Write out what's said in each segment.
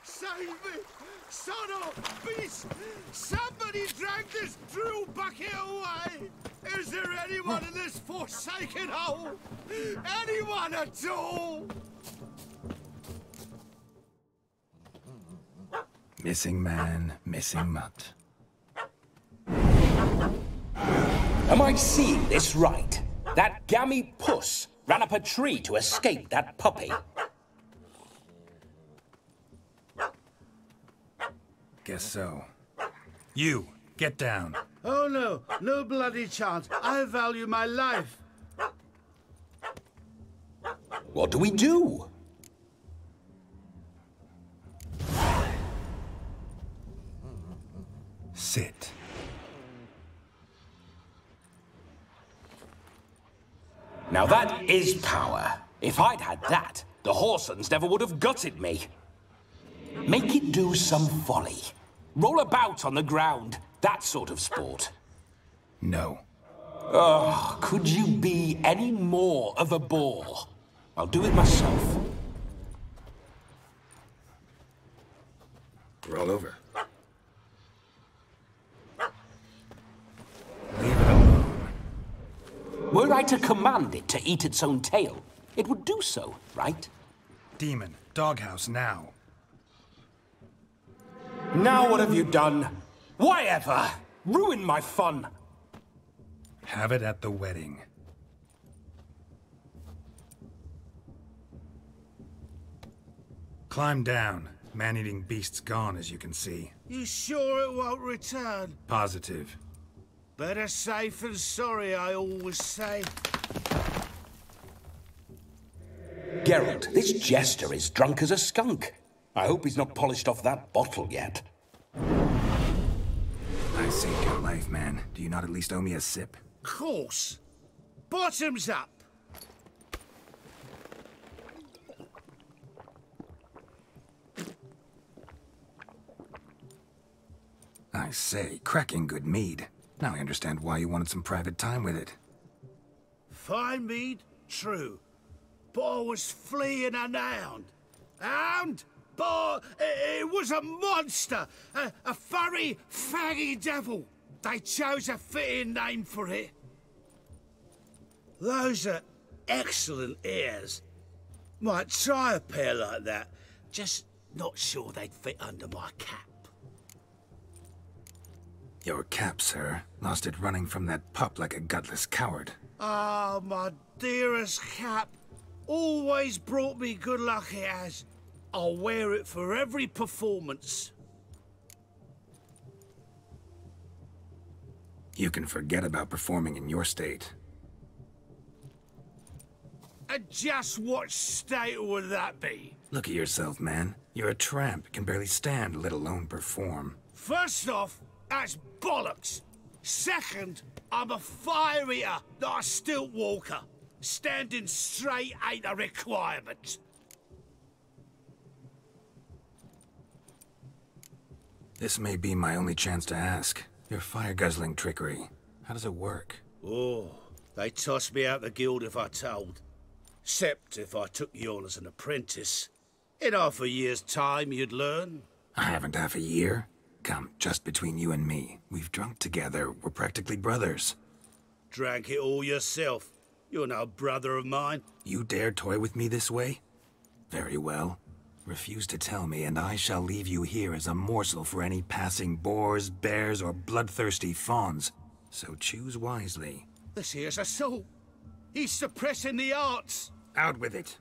Save me! Son of beast! Somebody drag this drill bucket away! Is there anyone in this forsaken hole? Anyone at all? Missing man, missing mutt. Am I seeing this right? That gammy puss ran up a tree to escape that puppy. Guess so. You, get down. Oh no, no bloody chance. I value my life. What do we do? Sit. Now that is power. If I'd had that, the Horsons never would have gutted me. Make it do some folly. Roll about on the ground. That sort of sport. No. Oh, could you be any more of a bore? I'll do it myself. Roll over. Leave it alone. Were I to command it to eat its own tail, it would do so, right? Demon, doghouse now. Now what have you done? Why ever? Ruin my fun. Have it at the wedding. Climb down. Man-eating beast's gone, as you can see. You sure it won't return? Positive. Better safe than sorry, I always say. Geralt, this jester is drunk as a skunk. I hope he's not polished off that bottle yet. I saved your life, man. Do you not at least owe me a sip? Course. Bottoms up. I say, cracking good mead. Now I understand why you wanted some private time with it. Fine mead, true. But I was fleeing an hound. Hound? But it was a monster. A furry, faggy devil. They chose a fitting name for it. Those are excellent ears. Might try a pair like that. Just not sure they'd fit under my cap. Your cap, sir. Lost it running from that pup like a gutless coward. Ah, my dearest cap. Always brought me good luck it has. I'll wear it for every performance. You can forget about performing in your state. And just what state would that be? Look at yourself, man. You're a tramp, can barely stand, let alone perform. First off, That's bollocks. Second, I'm a fire eater, not a stilt walker. Standing straight ain't a requirement. This may be my only chance to ask. Your fire-guzzling trickery, how does it work? Oh, they'd toss me out the guild if I told. Except if I took you on as an apprentice. In half a year's time, you'd learn. I haven't half a year. Come, just between you and me. We've drunk together. We're practically brothers. Drank it all yourself. You're no brother of mine. You dare toy with me this way? Very well. Refuse to tell me, and I shall leave you here as a morsel for any passing boars, bears, or bloodthirsty fawns. So choose wisely. This here's assault. He's suppressing the arts. Out with it.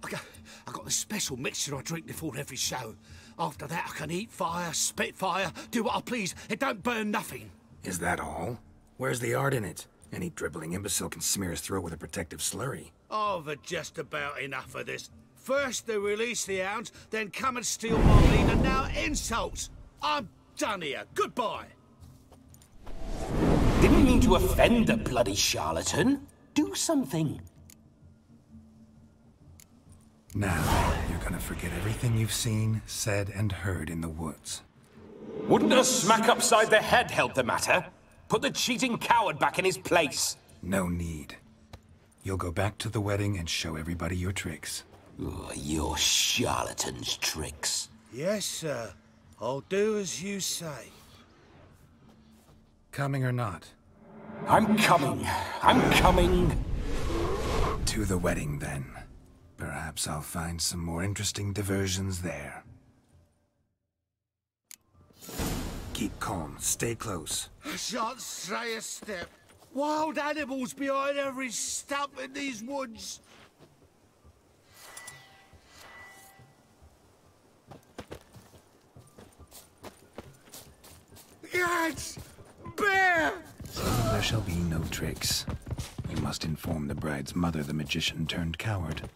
I got the special mixture I drink before every show. After that, I can eat fire, spit fire, do what I please. It don't burn nothing. Is that all? Where's the art in it? Any dribbling imbecile can smear his throat with a protective slurry. I've had just about enough of this. First they release the hounds, then come and steal my meat, and now insults. I'm done here. Goodbye. Didn't mean to offend the bloody charlatan. Do something. Now, you're gonna forget everything you've seen, said, and heard in the woods. Wouldn't a smack upside the head help the matter? Put the cheating coward back in his place. No need. You'll go back to the wedding and show everybody your tricks. Oh, your charlatan's tricks. Yes, sir. I'll do as you say. Coming or not? I'm coming. I'm coming. To the wedding, then. Perhaps I'll find some more interesting diversions there. Keep calm. Stay close. I shan't stray a step. Wild animals behind every stump in these woods. Yes! Bear! There shall be no tricks. You must inform the bride's mother the magician turned coward.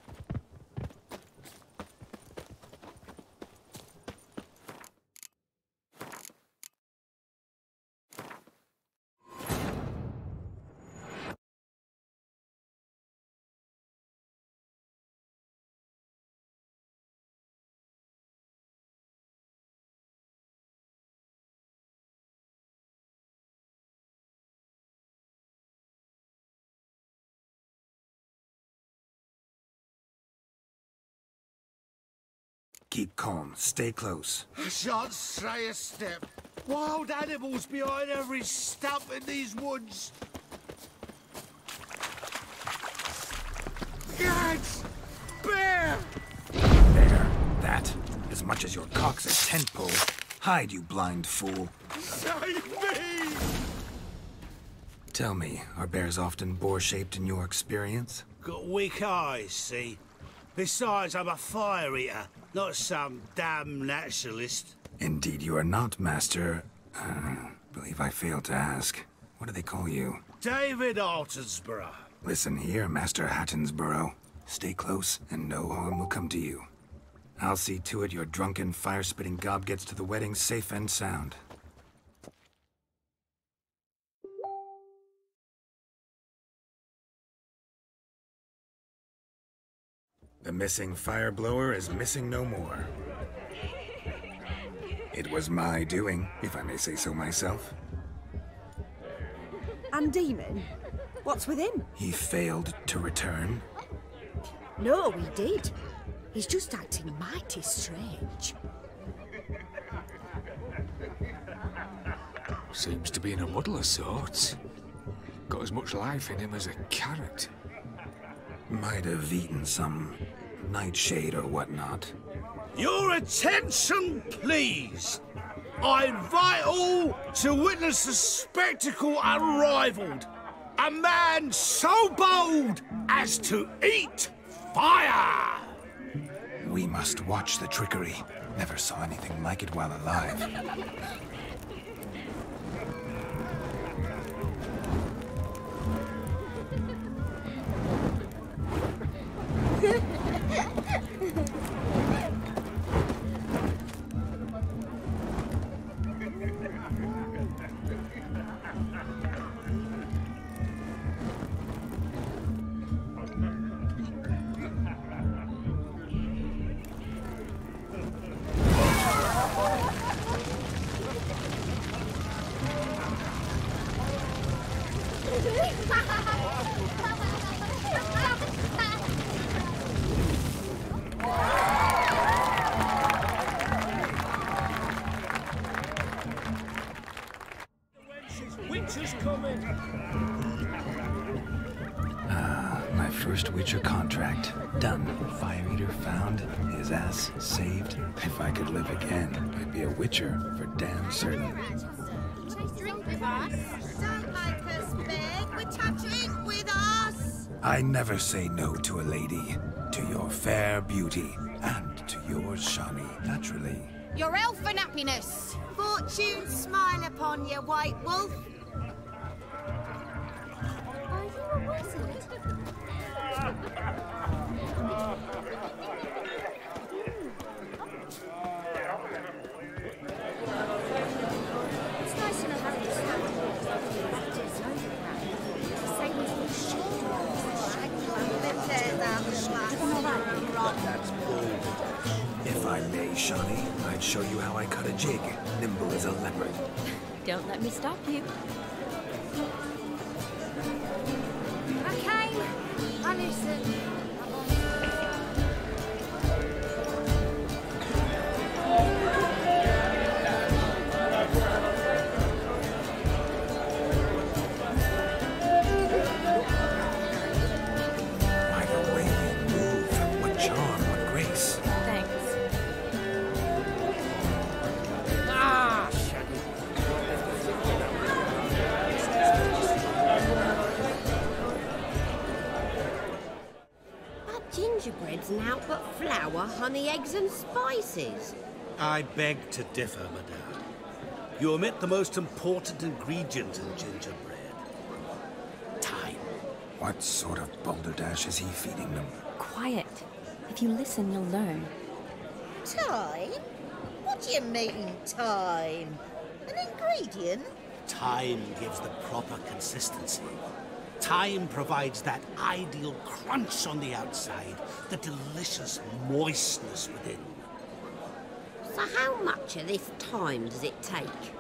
Keep calm. Stay close. I shan't stray a step. Wild animals behind every stump in these woods. Yes! Bear! There. That. As much as your cock's a tent pole. Hide, you blind fool. Save me! Tell me, are bears often boar-shaped in your experience? Got weak eyes, see? Besides, I'm a fire eater, not some damn naturalist. Indeed you are not, Master. Believe I failed to ask. What do they call you? David Altonsborough. Listen here, Master Hattonsborough. Stay close, and no harm will come to you. I'll see to it your drunken, fire-spitting gob gets to the wedding safe and sound. The missing fire blower is missing no more. It was my doing, if I may say so myself. And Demon? What's with him? He failed to return. No, he did. He's just acting mighty strange. Seems to be in a muddle of sorts. Got as much life in him as a carrot. Might have eaten some nightshade or whatnot. Your attention, please. I invite all to witness a spectacle unrivaled. A man so bold as to eat fire! We must watch the trickery. Never saw anything like it while alive. first Witcher contract. Done. Fire Eater found. His ass saved. If I could live again, I'd be a Witcher for damn certain. Drink with us. Don't make us beg. We're to drink with us. I never say no to a lady. To your fair beauty. And to yours, Shani, naturally. Your elfin happiness. Fortune smile upon you, White Wolf. Are you a wizard? It's nice to know how to stand. If I may, Shani, I'd show you how I cut a jig, nimble as a leopard. Don't let me stop you. I came. I listened. By the way you move, what charm, what grace. Thanks. But gingerbread's naught but flour, honey, eggs and spices. I beg to differ, madame. You omit the most important ingredient in gingerbread. Time. What sort of balderdash is he feeding them? Quiet. If you listen, you'll learn. Time? What do you mean, time? An ingredient? Time gives the proper consistency. Time provides that ideal crunch on the outside, the delicious moistness within. So how much of this time does it take?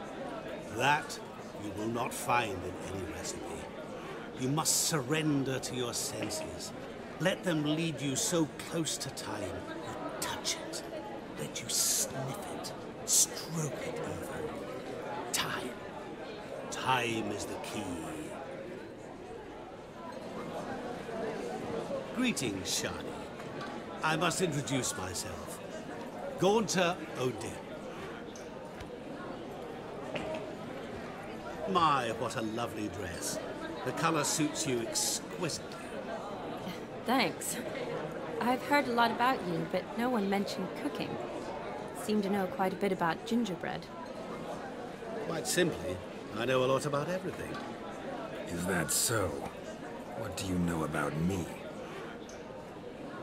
That you will not find in any recipe. You must surrender to your senses. Let them lead you so close to time, you touch it. Let you sniff it, stroke it even. Time. Time is the key. Greetings, Shani. I must introduce myself. Gaunter Odin. My, what a lovely dress. The color suits you exquisitely. Thanks. I've heard a lot about you, but no one mentioned cooking. Seem to know quite a bit about gingerbread. Quite simply, I know a lot about everything. Is that so? What do you know about me?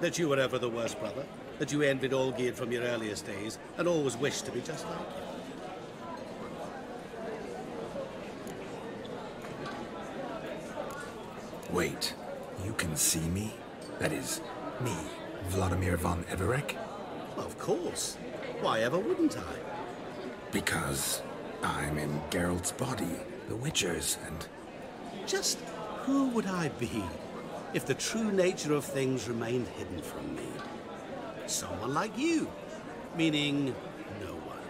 That you were ever the worst brother, that you envied Olgierd from your earliest days, and always wished to be just like him. Wait, you can see me? That is, me, Vladimir von Everek? Of course. Why ever wouldn't I? Because I'm in Geralt's body, the Witcher's, and... Just who would I be if the true nature of things remained hidden from me? Someone like you, meaning no one.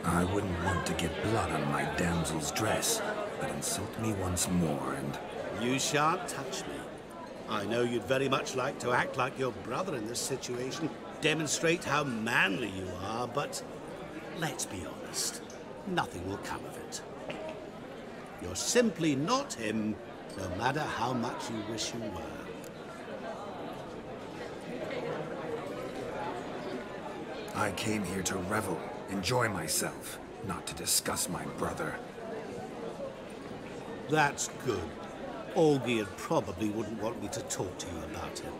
I wouldn't want to get blood on my damsel's dress, but insult me once more and... You shan't touch me. I know you'd very much like to act like your brother in this situation, demonstrate how manly you are, but let's be honest, nothing will come of it. You're simply not him, no matter how much you wish you were. I came here to revel, enjoy myself, not to discuss my brother. That's good. Olgierd probably wouldn't want me to talk to you about him.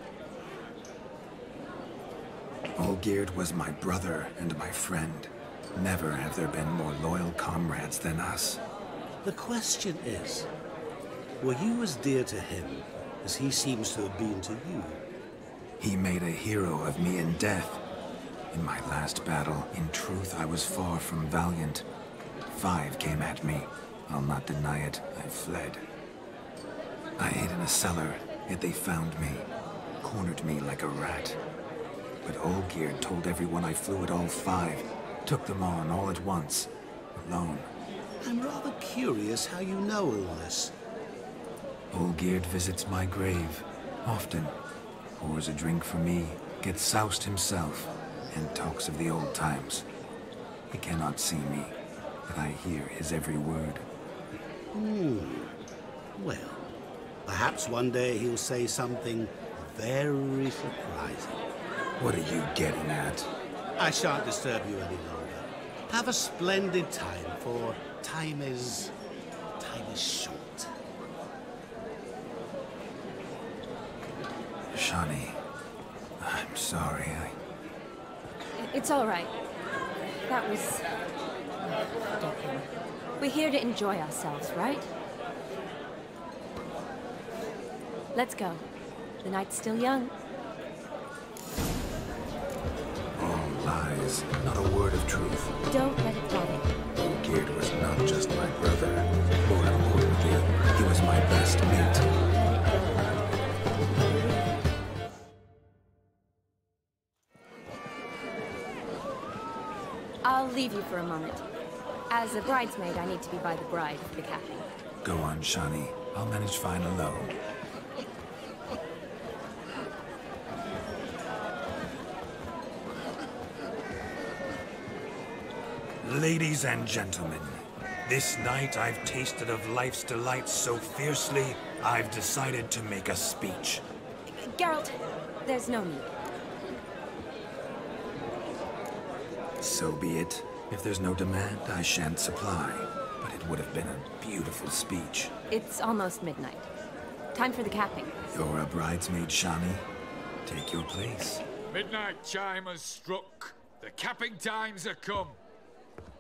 Olgierd was my brother and my friend. Never have there been more loyal comrades than us. The question is, were you as dear to him as he seems to have been to you? He made a hero of me in death. In my last battle, in truth, I was far from valiant. 5 came at me. I'll not deny it, I fled. I hid in a cellar, yet they found me, cornered me like a rat. But Olgierd told everyone I flew at all 5, took them on all at once, alone. I'm rather curious how you know all this. Olgierd visits my grave, often, pours a drink for me, gets soused himself, and talks of the old times. He cannot see me, but I hear his every word. Well, perhaps one day he'll say something very surprising. What are you getting at? I shan't disturb you any longer. Have a splendid time, for time is short. Shani, I'm sorry. It's all right. That was... Forget him. We're here to enjoy ourselves, right? Let's go. The night's still young. All lies, not a word of truth. Don't let it bother you. Olgierd was not just my brother. More importantly, he was my best mate. I'll leave you for a moment. As a bridesmaid, I need to be by the bride for the capping. Go on, Shani. I'll manage fine alone. Ladies and gentlemen, this night I've tasted of life's delights so fiercely, I've decided to make a speech. Geralt, there's no need. So be it. If there's no demand, I shan't supply. But it would have been a beautiful speech. It's almost midnight. Time for the capping. You're a bridesmaid, Shani. Take your place. Midnight chime has struck. The capping times are come.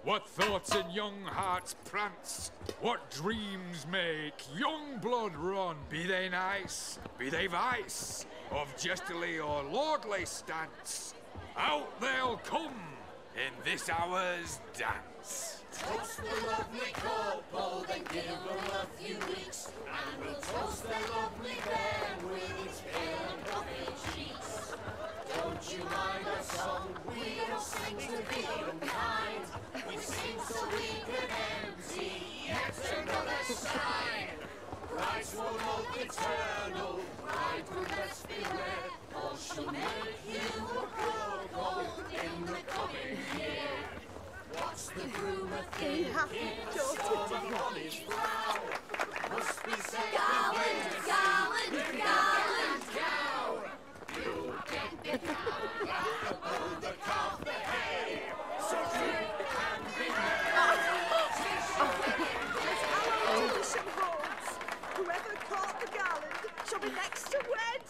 What thoughts in young hearts prance? What dreams make young blood run? Be they nice, be they vice, of jestily or lordly stance, out they'll come in this hour's dance. Toast the lovely couple, then give them a few weeks, and we'll toast their lovely band with its pale and puffy cheeks. Don't you mind our song? We don't sing to be unkind. We sing so we can empty yet another sign. Christ will love eternal, bride will best beware, or she'll make you a cuckold in the coming year. What's the groom a thinking? Storm of knowledge flow. Must be said Garland, cow. You'll get the cow above the calf the hay. So drink and be Our tradition holds. Whoever caught the garland shall be next to wed.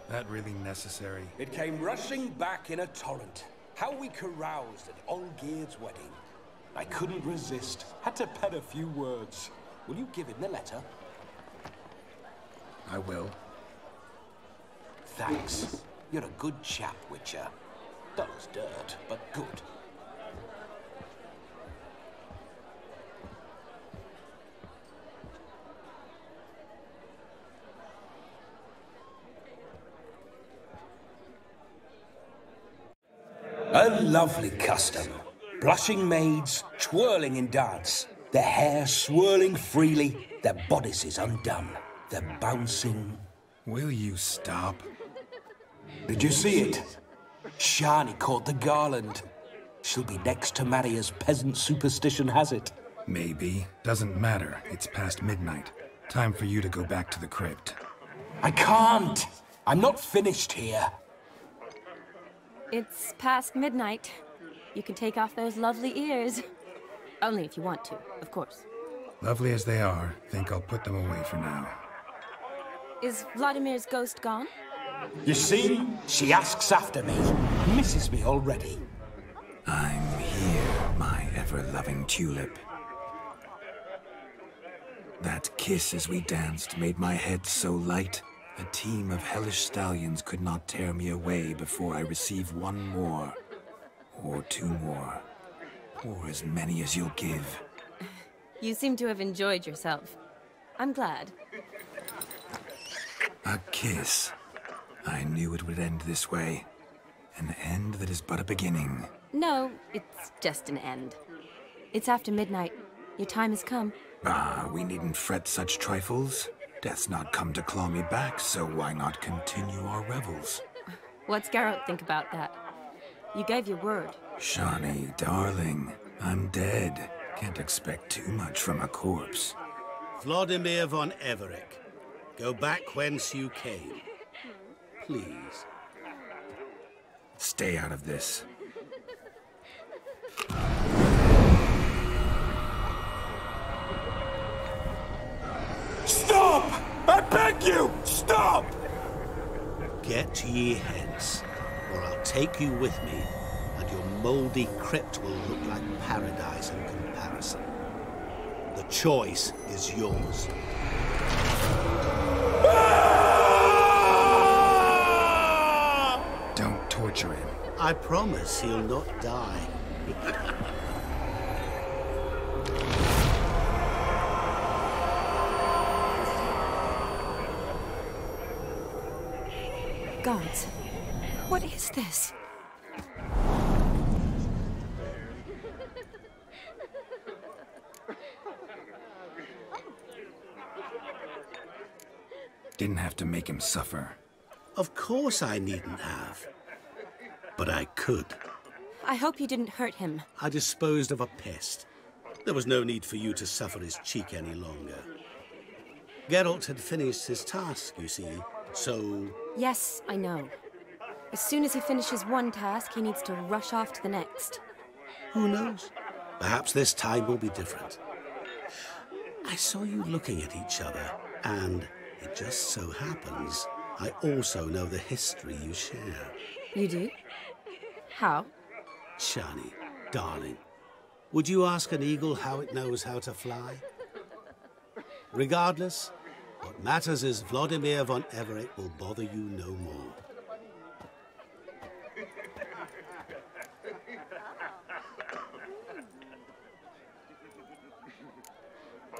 That really necessary? It came rushing back in a torrent. How we caroused at Olgierd's wedding. I couldn't resist. Had to pen a few words. Will you give him the letter? I will. Thanks. You're a good chap, Witcher. Dull as dirt, but good. A lovely custom. Blushing maids, twirling in dance, their hair swirling freely, their bodices undone, their bouncing... Will you stop? Did you see it? Shani caught the garland. She'll be next to marry as peasant superstition has it. Maybe. Doesn't matter. It's past midnight. Time for you to go back to the crypt. I can't! I'm not finished here. It's past midnight. You can take off those lovely ears. Only if you want to, of course. Lovely as they are, think I'll put them away for now. Is Vladimir's ghost gone? You see? She asks after me. Misses me already. I'm here, my ever-loving tulip. That kiss as we danced made my head so light. A team of hellish stallions could not tear me away before I receive one more. Or two more. Or as many as you'll give. You seem to have enjoyed yourself. I'm glad. A kiss. I knew it would end this way. An end that is but a beginning. No, it's just an end. It's after midnight. Your time has come. Ah, we needn't fret such trifles. Death's not come to claw me back, so why not continue our revels? What's Geralt think about that? You gave your word. Shawnee, darling, I'm dead. Can't expect too much from a corpse. Vladimir von Everett, go back whence you came. Please. Stay out of this. Stop! I beg you! Stop! Get ye hence, or I'll take you with me, and your mouldy crypt will look like paradise in comparison. The choice is yours. Don't torture him. I promise he'll not die. Gods, what is this? Didn't have to make him suffer. Of course I needn't have. But I could. I hope you didn't hurt him. I disposed of a pest. There was no need for you to suffer his cheek any longer. Geralt had finished his task, you see, so... Yes, I know. As soon as he finishes one task, he needs to rush off to the next. Who knows? Perhaps this time will be different. I saw you looking at each other, and it just so happens I also know the history you share. You do? How? Shani, darling, would you ask an eagle how it knows how to fly? Regardless, what matters is Vladimir von Everett will bother you no more.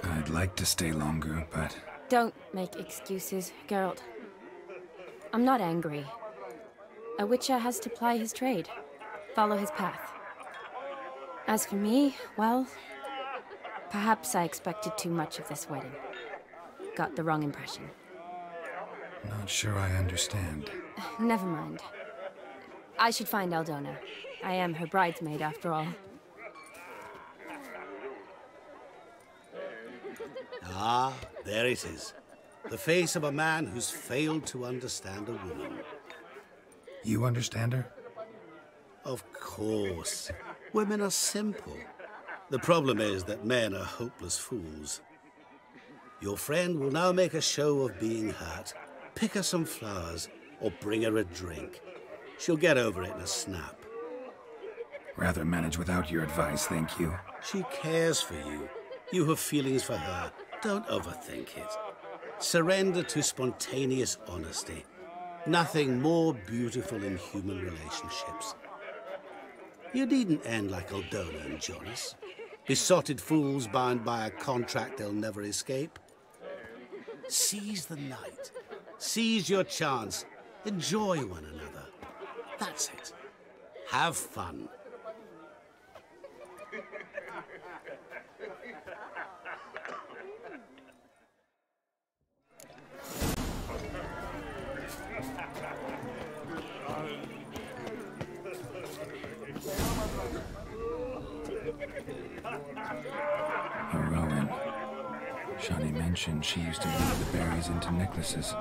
I'd like to stay longer, but... Don't make excuses, Geralt. I'm not angry. A witcher has to ply his trade, follow his path. As for me, well, perhaps I expected too much of this wedding. Got the wrong impression. Not sure I understand. Never mind. I should find Aldona. I am her bridesmaid, after all. Ah, there it is. The face of a man who's failed to understand a woman. You understand her? Of course. Women are simple. The problem is that men are hopeless fools. Your friend will now make a show of being hurt, pick her some flowers, or bring her a drink. She'll get over it in a snap. Rather manage without your advice, thank you. She cares for you. You have feelings for her. Don't overthink it. Surrender to spontaneous honesty. Nothing more beautiful in human relationships. You needn't end like Aldona and Jonas. Besotted fools bound by a contract they'll never escape. Seize the night. Seize your chance. Enjoy one another. That's it. Have fun. Rowan. Shawnee mentioned she used to weave the berries into necklaces.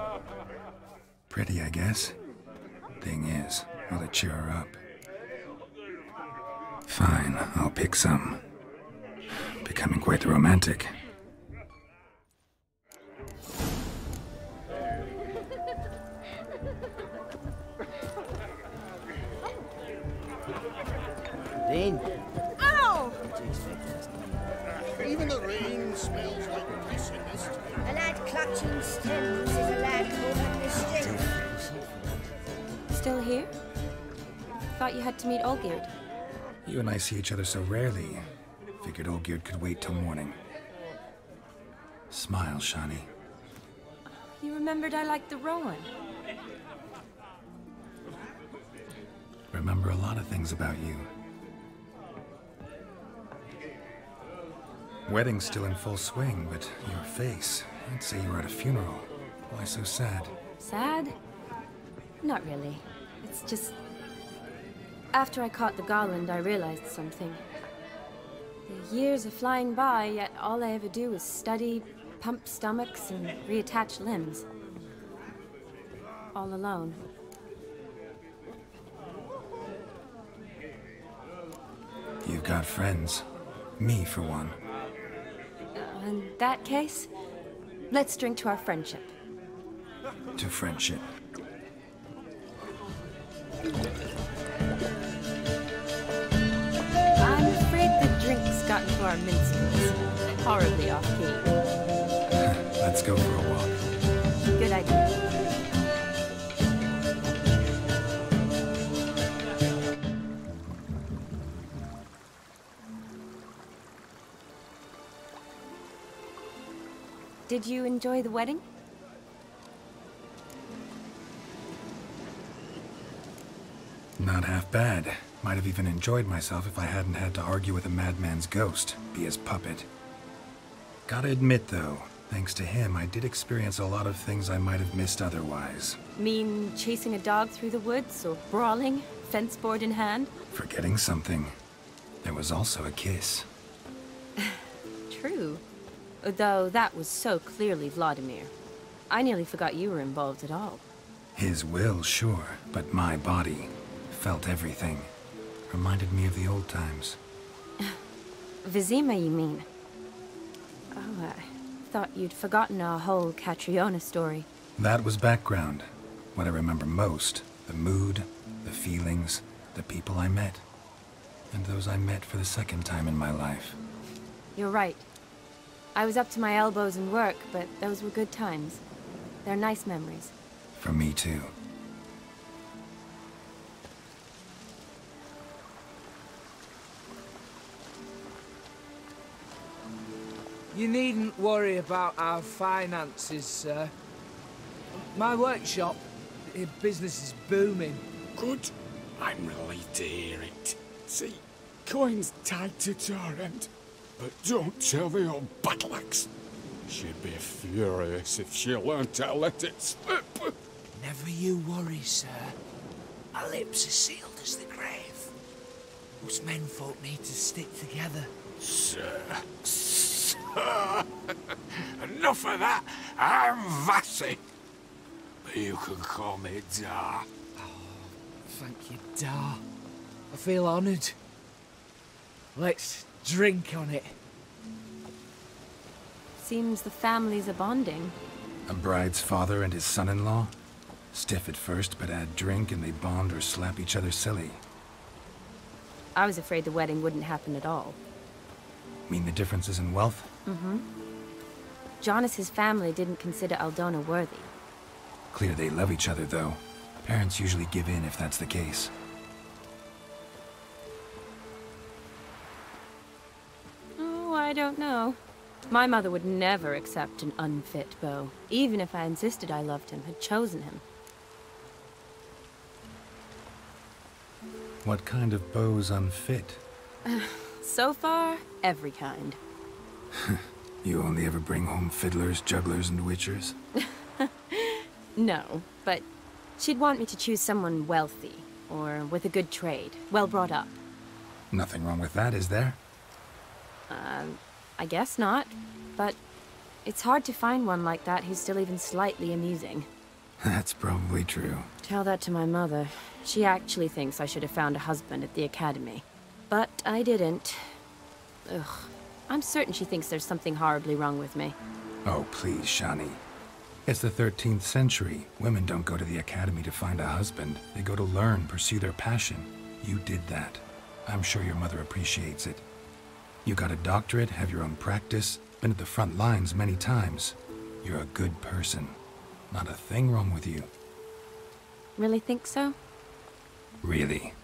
Pretty, I guess. Thing is, will it cheer her up? Fine, I'll pick some. Becoming quite the romantic. Ow! Even the rain inn smells like piss in this town. A lad clutching stems is a lad caught up mischief. Still here? Thought you had to meet Olgierd. You and I see each other so rarely. Figured Olgierd could wait till morning. Smile, Shani. You remembered I liked the Rowan. Remember a lot of things about you. Wedding's still in full swing, but your face, I'd say you were at a funeral. Why so sad? Sad? Not really. It's just... After I caught the Garland, I realized something. The years are flying by, yet all I ever do is study, pump stomachs, and reattach limbs. All alone. You've got friends. Me, for one. In that case, let's drink to our friendship. To friendship. I'm afraid the drink's got into our minstrels. Horribly off-key. Let's go for a walk. Good idea. Did you enjoy the wedding? Not half bad. Might have even enjoyed myself if I hadn't had to argue with a madman's ghost, be his puppet. Gotta admit, though, thanks to him, I did experience a lot of things I might have missed otherwise. Mean chasing a dog through the woods, or brawling, fence board in hand? Forgetting something. There was also a kiss. True. Though that was so clearly Vladimir. I nearly forgot you were involved at all. His will, sure, but my body felt everything. Reminded me of the old times. Vizima, you mean? Oh, I thought you'd forgotten our whole Catriona story. That was background. What I remember most, the mood, the feelings, the people I met. And those I met for the second time in my life. You're right. I was up to my elbows in work, but those were good times. They're nice memories. For me, too. You needn't worry about our finances, sir. My workshop, business is booming. Good. I'm relieved to hear it. See, coin's tied to Torrent. But don't tell the old battleaxe. She'd be furious if she learned to let it slip. Never you worry, sir. Our lips are sealed as the grave. Us menfolk need to stick together. Sir. Enough of that. I'm Vassy. But you can call me Dar. Oh, thank you, Dar. I feel honoured. Let's drink on it. Seems the families are bonding. A bride's father and his son-in-law? Stiff at first, but add drink and they bond or slap each other silly. I was afraid the wedding wouldn't happen at all. Mean the differences in wealth? Mm-hmm. Jonas's family didn't consider Aldona worthy. Clear they love each other, though. Parents usually give in if that's the case. Oh, I don't know. My mother would never accept an unfit beau, even if I insisted I loved him, had chosen him. What kind of beau's unfit? So far, every kind. You only ever bring home fiddlers, jugglers, and witchers? No, but she'd want me to choose someone wealthy, or with a good trade, well brought up. Nothing wrong with that, is there? I guess not, but it's hard to find one like that who's still even slightly amusing. That's probably true. Tell that to my mother. She actually thinks I should have found a husband at the academy. But I didn't. Ugh. I'm certain she thinks there's something horribly wrong with me. Oh, please, Shani. It's the 13th century. Women don't go to the academy to find a husband. They go to learn, pursue their passion. You did that. I'm sure your mother appreciates it. You got a doctorate, have your own practice. Been at the front lines many times. You're a good person. Not a thing wrong with you. Really think so? Really.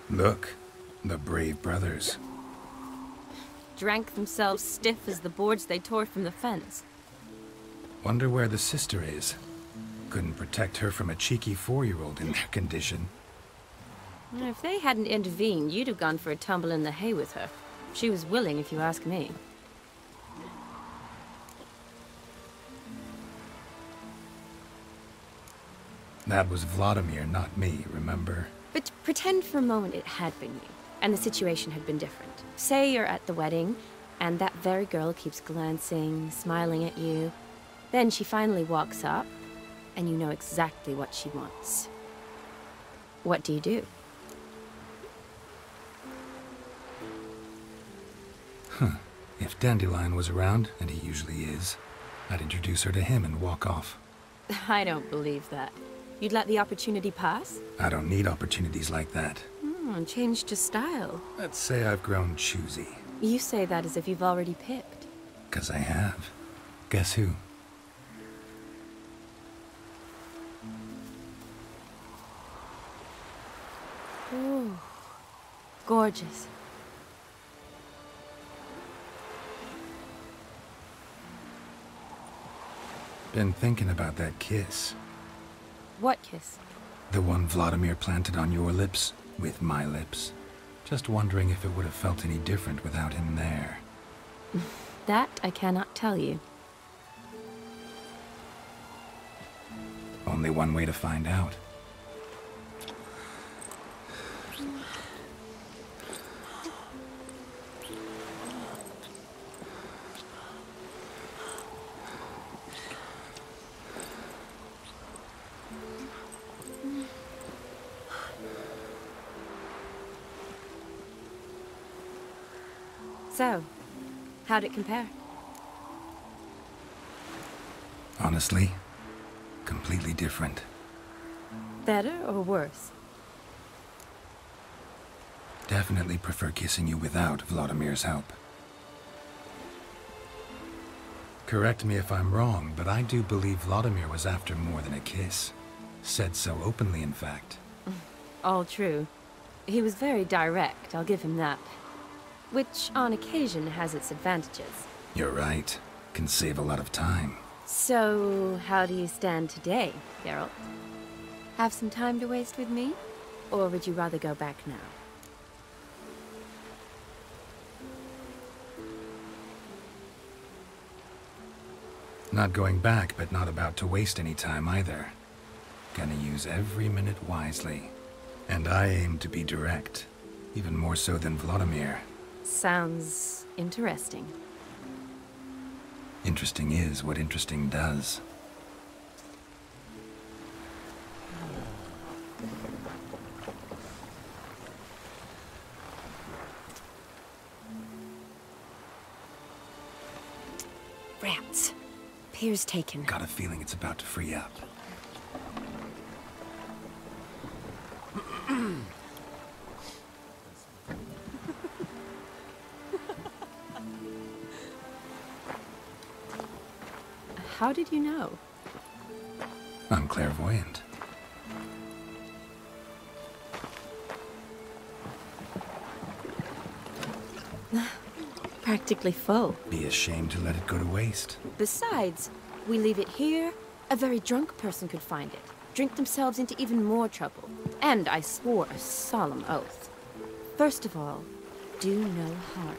Look, the brave brothers. Drank themselves stiff as the boards they tore from the fence. Wonder where the sister is. Couldn't protect her from a cheeky 4-year-old in their condition. If they hadn't intervened, you'd have gone for a tumble in the hay with her. She was willing, if you ask me. That was Vladimir, not me, remember? But pretend for a moment it had been you, and the situation had been different. Say you're at the wedding, and that very girl keeps glancing, smiling at you. Then she finally walks up, and you know exactly what she wants. What do you do? If Dandelion was around, and he usually is, I'd introduce her to him and walk off. I don't believe that. You'd let the opportunity pass? I don't need opportunities like that. Changed your style. Let's say I've grown choosy. You say that as if you've already picked. 'Cause I have. Guess who? Ooh, gorgeous. Been thinking about that kiss. What kiss? The one Vladimir planted on your lips, with my lips. Just wondering if it would have felt any different without him there. That I cannot tell you. Only one way to find out. So, how'd it compare? Honestly, completely different. Better or worse? Definitely prefer kissing you without Vladimir's help. Correct me if I'm wrong, but I do believe Vladimir was after more than a kiss. Said so openly, in fact. All true. He was very direct, I'll give him that. Which, on occasion, has its advantages. You're right. Can save a lot of time. So, how do you stand today, Geralt? Have some time to waste with me? Or would you rather go back now? Not going back, but not about to waste any time either. Gonna use every minute wisely. And I aim to be direct. Even more so than Vladimir. Sounds interesting. Interesting is what interesting does. Rats. Pier's taken. Got a feeling it's about to free up. How did you know? I'm clairvoyant. Practically full. Be ashamed to let it go to waste. Besides, we leave it here, a very drunk person could find it, drink themselves into even more trouble. And I swore a solemn oath. First of all, do no harm.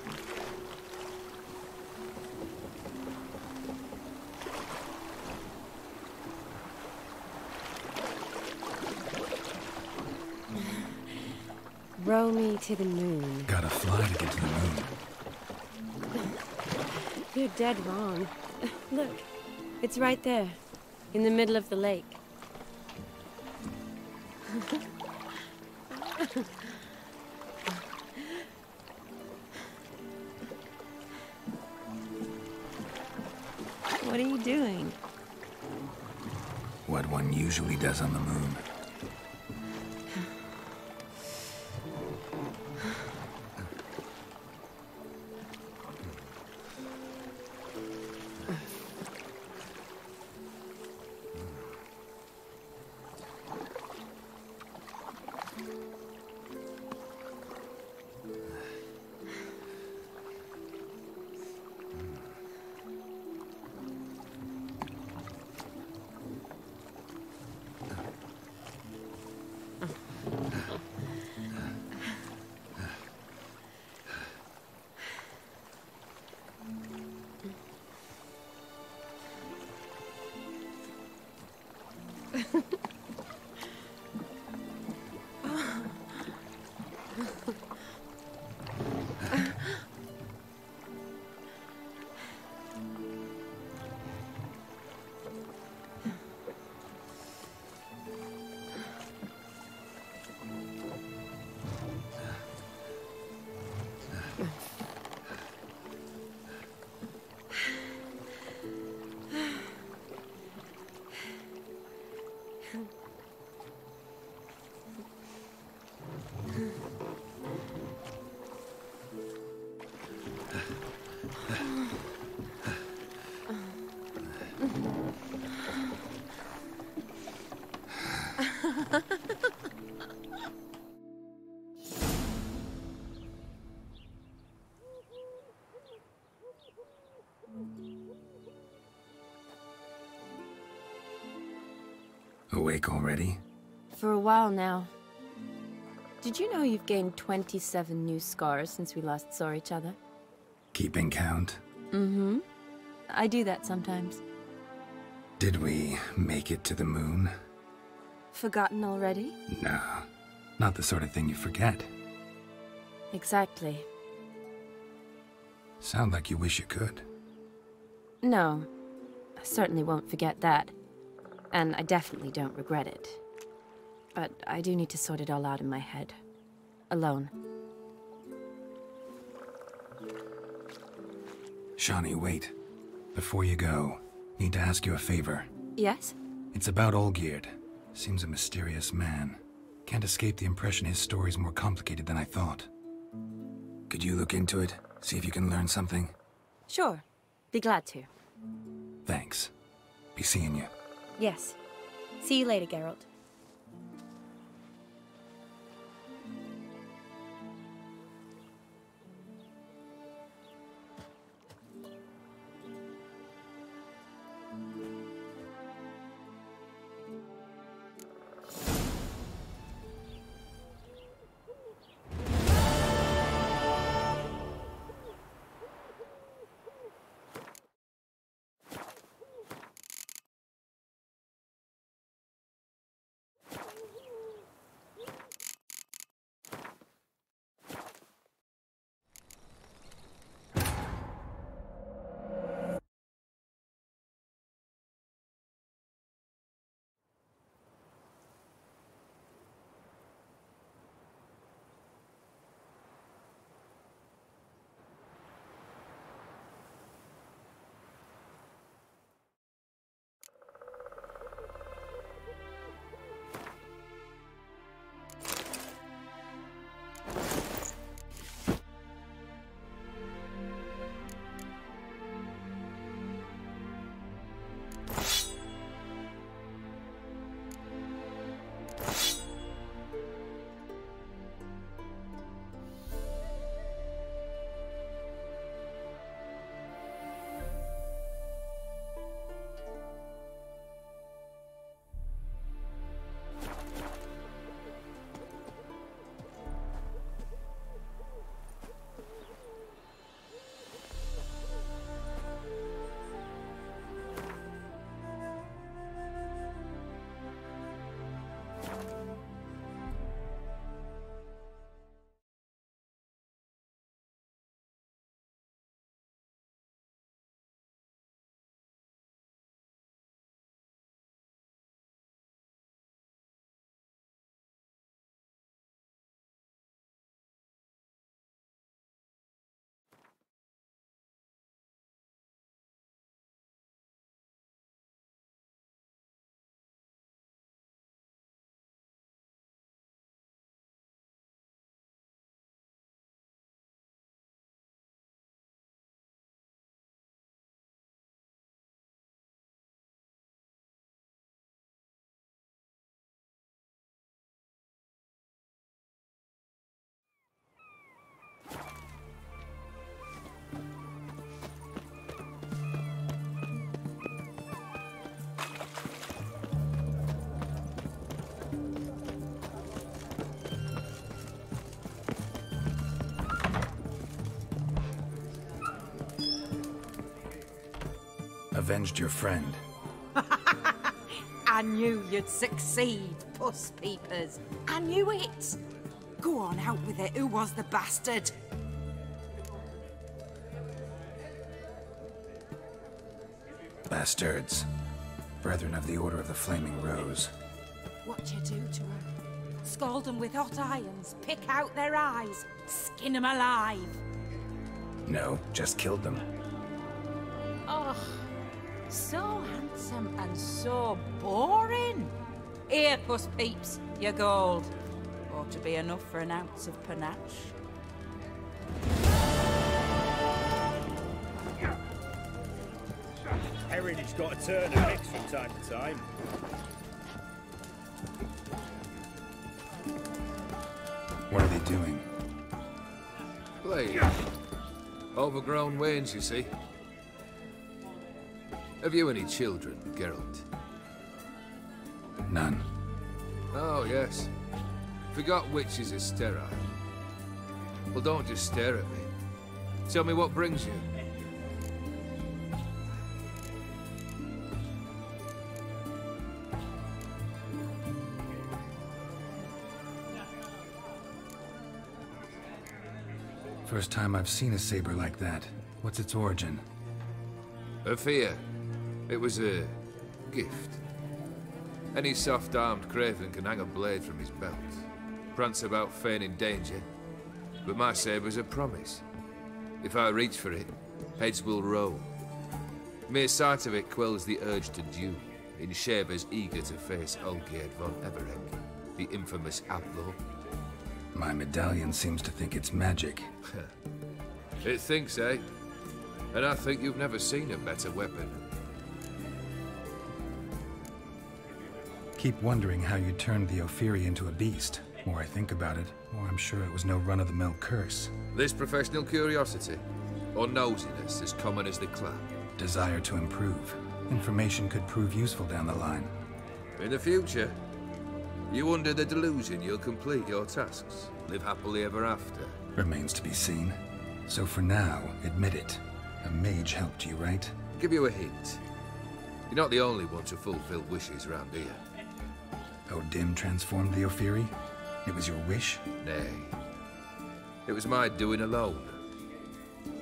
Row me to the moon. Gotta fly to get to the moon. You're dead wrong. Look, it's right there, in the middle of the lake. What are you doing? What one usually does on the moon. Awake already? For a while now. Did you know you've gained 27 new scars since we last saw each other? Keeping count? Mm-hmm. I do that sometimes. Did we make it to the moon? Forgotten already? No, not the sort of thing you forget. Exactly. Sound like you wish you could. No, I certainly won't forget that. And I definitely don't regret it. But I do need to sort it all out in my head. Alone. Shawnee, wait. Before you go, need to ask you a favor. Yes? It's about Olgierd. Seems a mysterious man. Can't escape the impression his story's more complicated than I thought. Could you look into it? See if you can learn something? Sure. Be glad to. Thanks. Be seeing you. Yes. See you later, Geralt. Avenged your friend. I knew you'd succeed, puss peepers. I knew it. Go on, out with it. Who was the bastard? Bastards. Brethren of the Order of the Flaming Rose. What you do to them? Scald them with hot irons, pick out their eyes, skin them alive. No, just killed them. Oh, so handsome and so boring. Here, puss peeps, your gold. Ought to be enough for an ounce of panache. Heritage got a turn of mix from time to time. What are they doing? Playing. Overgrown wains, you see. Have you any children, Geralt? None. Oh, yes. Forgot witches are sterile. Well, don't just stare at me. Tell me what brings you. First time I've seen a saber like that. What's its origin? A fear. It was a gift. Any soft-armed craven can hang a blade from his belt, prance about feigning danger, but my saber's a promise. If I reach for it, heads will roll. Mere sight of it quells the urge to duel, in shavers eager to face Olgierd von Everett, the infamous outlaw. My medallion seems to think it's magic. It thinks, eh? And I think you've never seen a better weapon. Keep wondering how you turned the Ophiri into a beast. The more I think about it, the more I'm sure it was no run-of-the-mill curse. This professional curiosity, or nosiness as common as the clap? Desire to improve. Information could prove useful down the line. In the future, you under the delusion you'll complete your tasks, live happily ever after. Remains to be seen. So for now, admit it. A mage helped you, right? Give you a hint. You're not the only one to fulfill wishes round here. Odin transformed the Ophiri? It was your wish? Nay. It was my doing alone.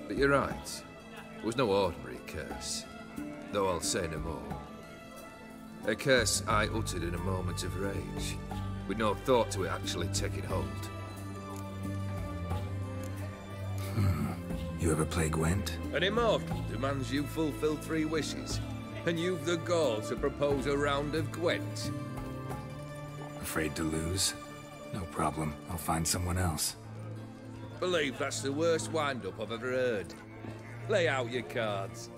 But you're right. It was no ordinary curse. Though I'll say no more. A curse I uttered in a moment of rage, with no thought to it actually taking hold. You ever play Gwent? An immortal demands you fulfill 3 wishes, and you've the gall to propose a round of Gwent. Afraid to lose? No problem. I'll find someone else. Believe that's the worst wind-up I've ever heard. Lay out your cards.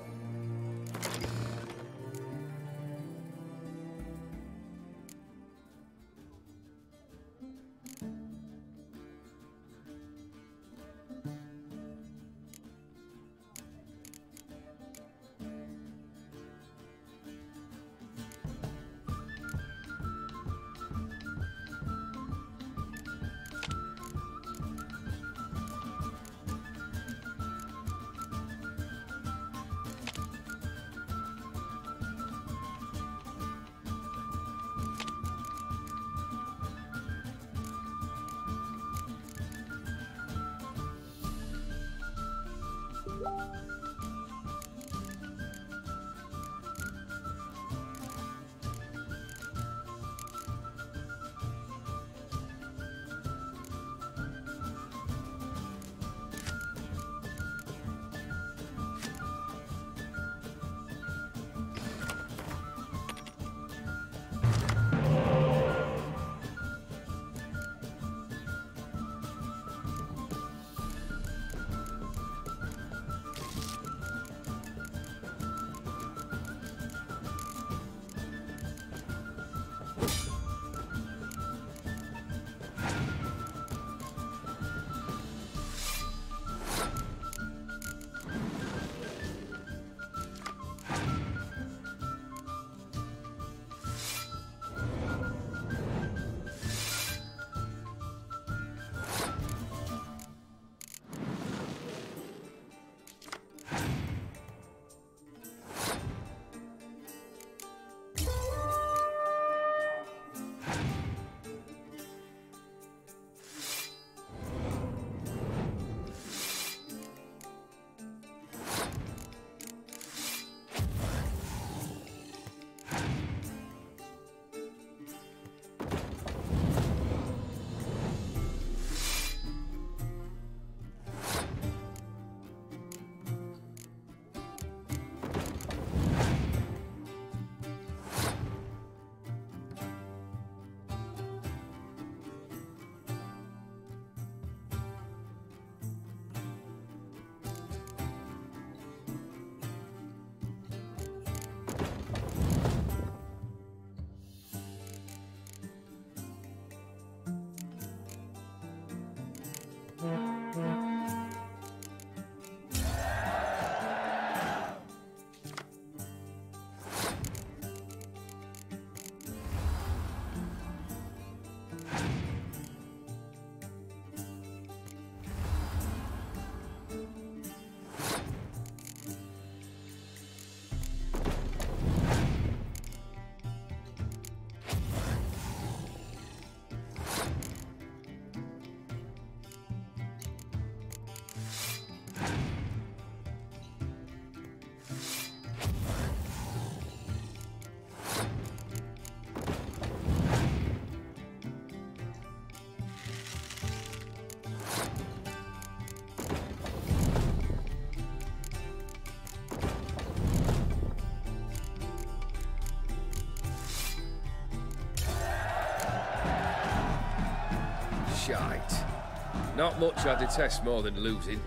Not much I detest more than losing.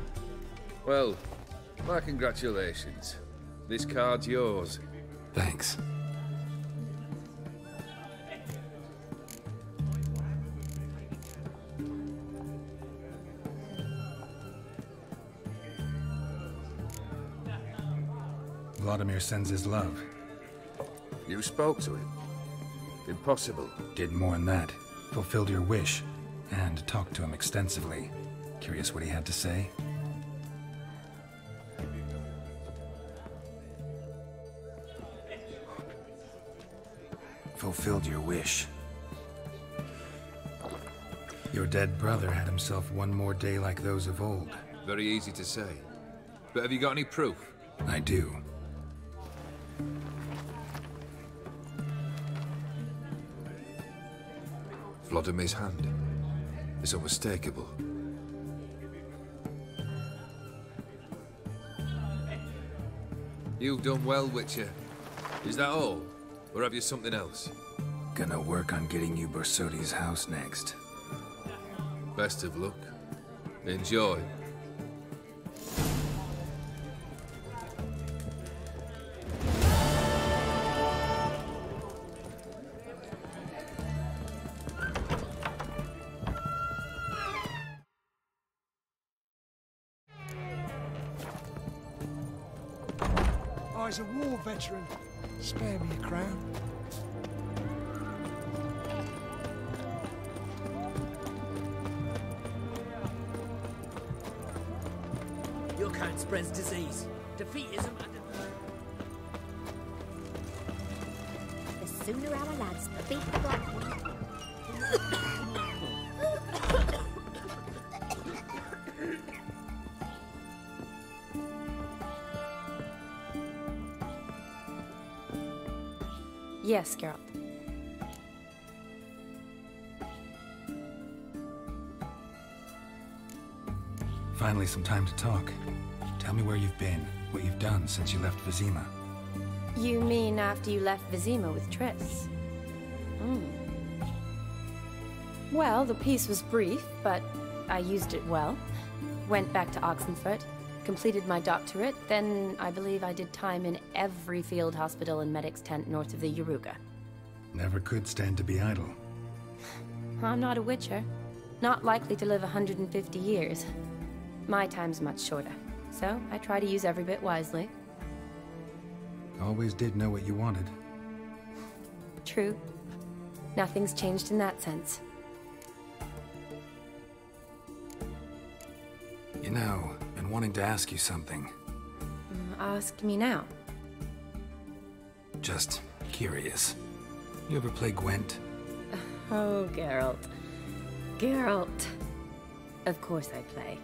Well, my congratulations. This card's yours. Thanks. Vladimir sends his love. You spoke to him? Impossible. Did more than that. Fulfilled your wish. And talked to him extensively. Curious what he had to say? Fulfilled your wish. Your dead brother had himself one more day like those of old. Very easy to say. But have you got any proof? I do. Vladimir's hand. It's unmistakable. You've done well, Witcher. Is that all? Or have you something else? Gonna work on getting you Borsodi's house next. Best of luck. Enjoy. I's a war veteran. Spare me a crown. Your kind spreads disease. Defeatism and... The sooner our lads beat the black one. Yes, Geralt. Finally some time to talk. Tell me where you've been, what you've done since you left Vizima. You mean after you left Vizima with Triss? Well, the peace was brief, but I used it well. Went back to Oxenfurt, completed my doctorate, then I believe I did time in every field hospital and medic's tent north of the Yaruga. Never could stand to be idle. I'm not a witcher. Not likely to live 150 years. My time's much shorter, so I try to use every bit wisely. Always did know what you wanted. True. Nothing's changed in that sense. You know, been wanting to ask you something. Ask me now. Just curious. You ever play Gwent? Oh, Geralt. Geralt. Of course I play.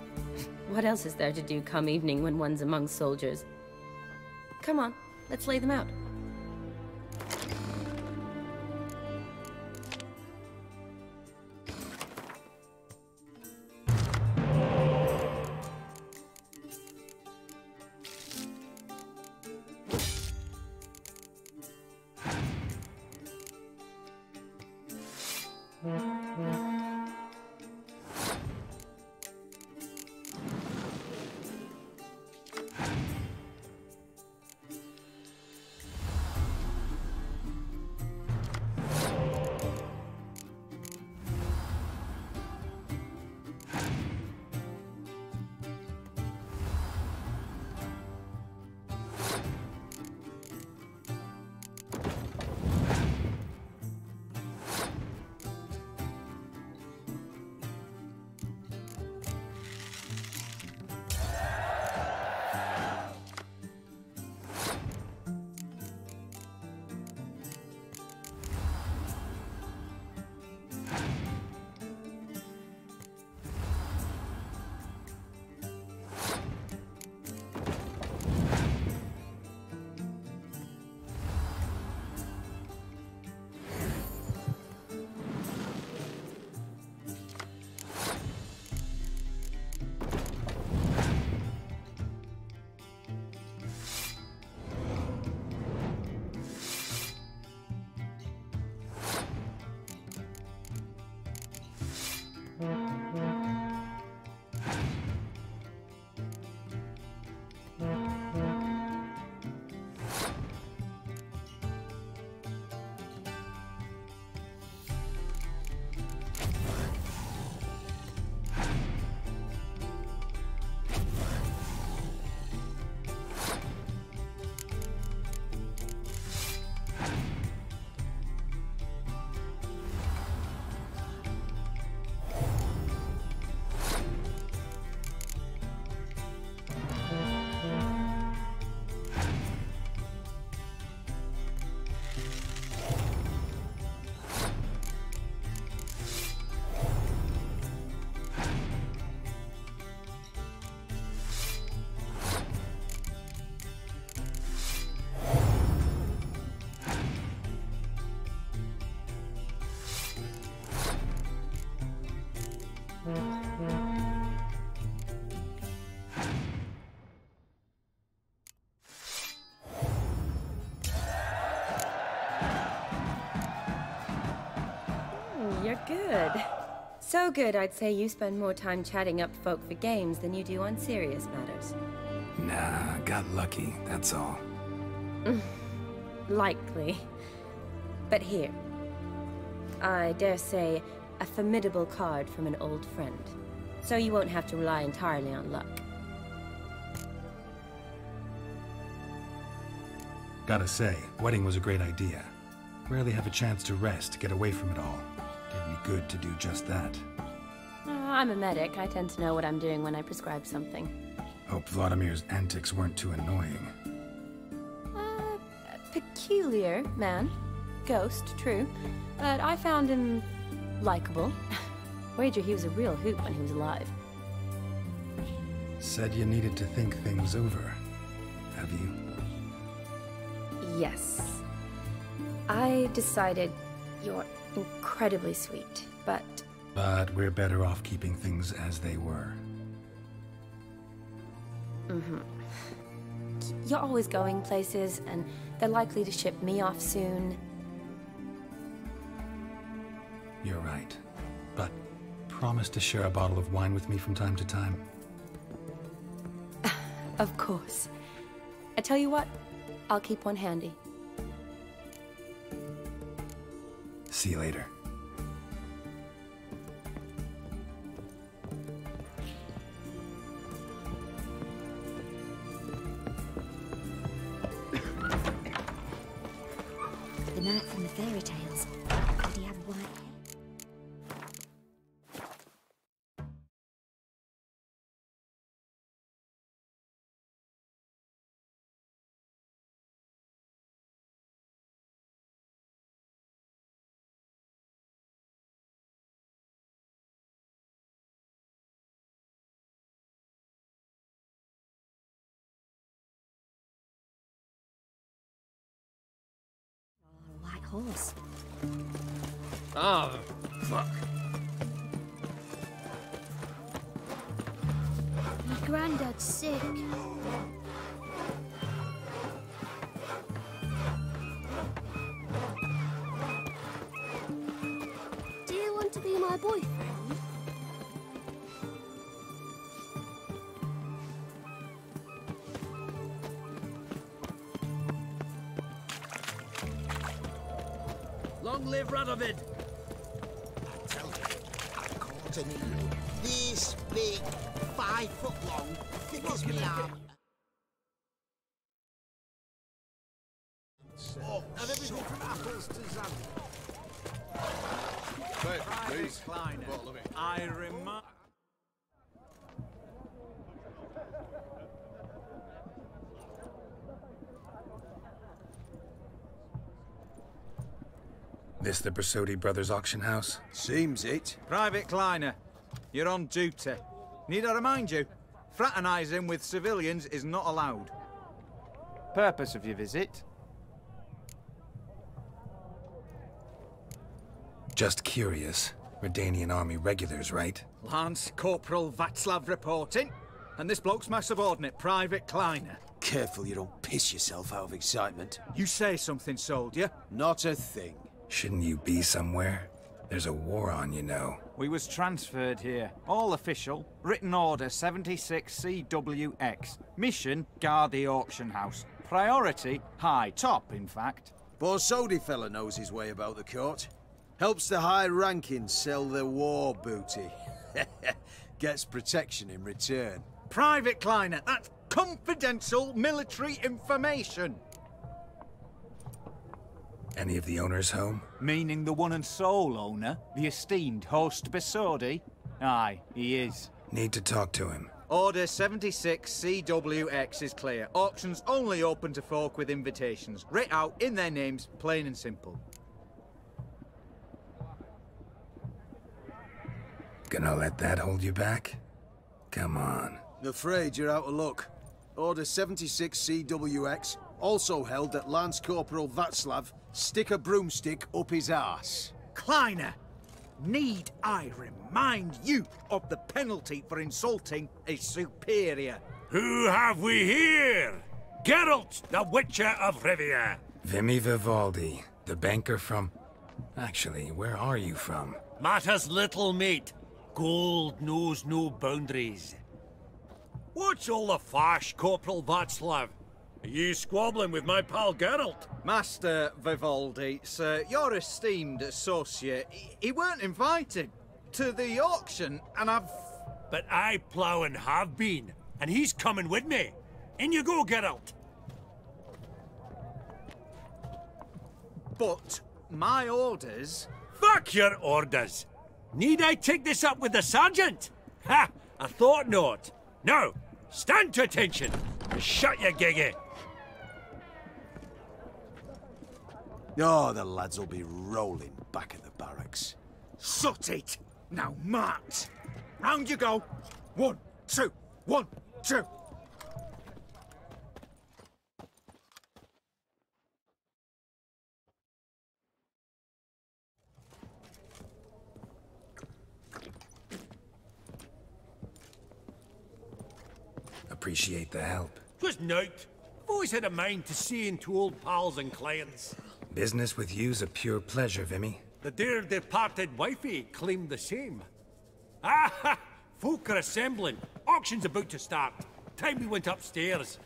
What else is there to do come evening when one's among soldiers? Come on, let's lay them out. So good, I'd say you spend more time chatting up folk for games than you do on serious matters. Nah, got lucky, that's all. Likely. But here. I dare say, a formidable card from an old friend. So you won't have to rely entirely on luck. Gotta say, wedding was a great idea. Rarely have a chance to rest, get away from it all. Did me good to do just that. I'm a medic. I tend to know what I'm doing when I prescribe something. Hope Vladimir's antics weren't too annoying. Peculiar man. Ghost, true. But I found him likable. Wager he was a real hoot when he was alive. Said you needed to think things over. Have you? Yes. I decided you're incredibly sweet, but... But we're better off keeping things as they were. You're always going places, and they're likely to ship me off soon. You're right. But promise to share a bottle of wine with me from time to time. Of course. I tell you what, I'll keep one handy. See you later. The knight from the fairy tales. Did he have white hair? White horse. Oh, fuck. My granddad's sick. Do you want to be my boyfriend? Long live Radovid! I tell you, I caught an eel. This big, 5 foot long, thick as me arm. Have everything from apples to Xanthi. Please. I remind... This the Bersodi Brothers auction house? Seems it. Private Kleiner, you're on duty. Need I remind you? Fraternising with civilians is not allowed. Purpose of your visit? Just curious. Redanian army regulars, right? Lance Corporal Václav reporting. And this bloke's my subordinate, Private Kleiner. Careful you don't piss yourself out of excitement. You say something, soldier? Not a thing. Shouldn't you be somewhere? There's a war on, you know. We was transferred here. All official. Written order 76 CWX. Mission, guard the auction house. Priority, high. Top, in fact. Borsodi fella knows his way about the court. Helps the high rankings sell their war booty. Gets protection in return. Private Kleiner, that's confidential military information. Any of the owners home? Meaning the one and sole owner, the esteemed host Bersodi? Aye, he is. Need to talk to him. Order 76 CWX is clear. Auctions only open to folk with invitations. Writ out in their names, plain and simple. Gonna let that hold you back? Come on. Afraid you're out of luck. Order 76 CWX, also held that Lance Corporal Václav stick a broomstick up his arse. Kleiner, need I remind you of the penalty for insulting a superior? Who have we here? Geralt, the Witcher of Rivia. Vimy Vivaldi, the banker from... Actually, where are you from? Matters little, mate. Gold knows no boundaries. What's all the fash, Corporal Václav? Are you squabbling with my pal Geralt? Master Vivaldi, sir, your esteemed associate, he weren't invited to the auction, and I've... But I plough and have been, and he's coming with me. In you go, Geralt. But my orders... Fuck your orders! Need I take this up with the sergeant? Ha! I thought not. Now, stand to attention and shut your giggy. Oh, the lads will be rolling back at the barracks. Sut it! Now march! Round you go! 1, 2, 1, 2! Appreciate the help. Twas nowt. I've always had a mind to see into old pals and clients. Business with you's a pure pleasure, Vimy. The dear departed wifey claimed the same. Ah ha! Folk are assembling. Auction's about to start. Time we went upstairs.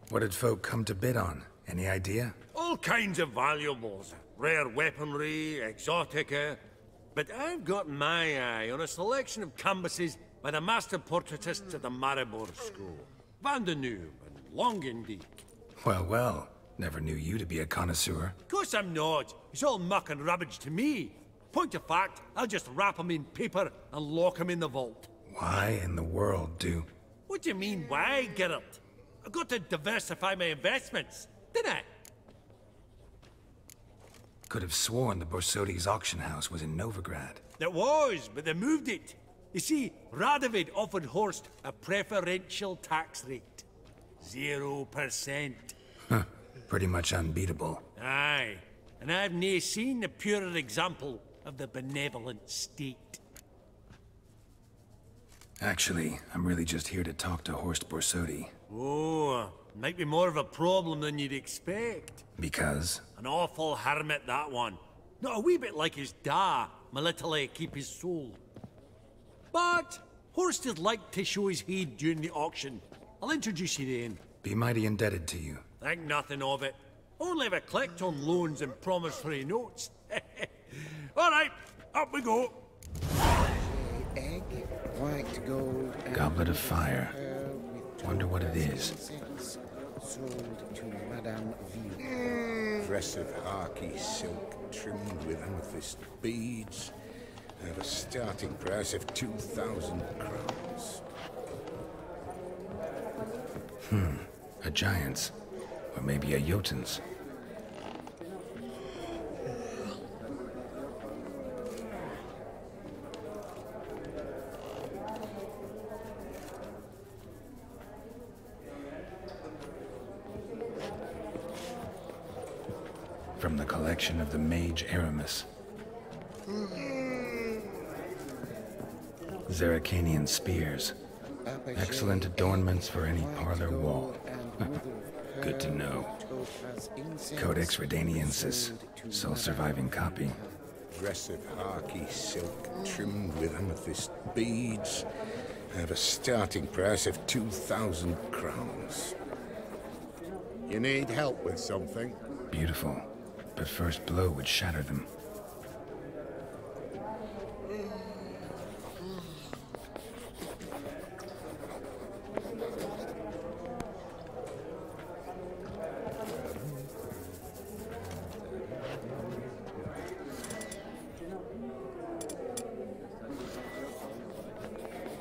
What did folk come to bid on? Any idea? All kinds of valuables. Rare weaponry, exotica. But I've got my eye on a selection of canvases by the master portraitists at the Maribor School. Van de Neuve and Longendijk. Well, well. Never knew you to be a connoisseur. Of course I'm not. It's all muck and rubbish to me. Point of fact, I'll just wrap 'em in paper and lock 'em in the vault. Why in the world do... What do you mean, why, Geralt? I've got to diversify my investments, didn't I? Could have sworn the Borsodi's auction house was in Novigrad. It was, but they moved it. You see, Radovid offered Horst a preferential tax rate. 0%. Huh. Pretty much unbeatable. Aye. And I've nae seen a purer example of the benevolent state. Actually, I'm really just here to talk to Horst Borsodi. Oh, might be more of a problem than you'd expect. Because? An awful hermit, that one. Not a wee bit like his da, military keep his soul. But Horst would like to show his heed during the auction. I'll introduce you then. Be mighty indebted to you. Think nothing of it. Only if I collect on loans and promissory notes. All right, up we go. Egg, white gold, Goblet of fire. Wonder what it is. sold to Madame Ville. Dress of harky silk trimmed with amethyst beads. At a starting price of 2,000 crowns. A giant's. Or maybe a Jotun's. From the collection of the mage Aramis. Zeracanian spears. Excellent adornments for any parlor wall. Good to know. Codex Redaniensis, sole surviving copy. Dress of harky silk trimmed with amethyst beads. At a starting price of 2,000 crowns. You need help with something? Beautiful, but first blow would shatter them.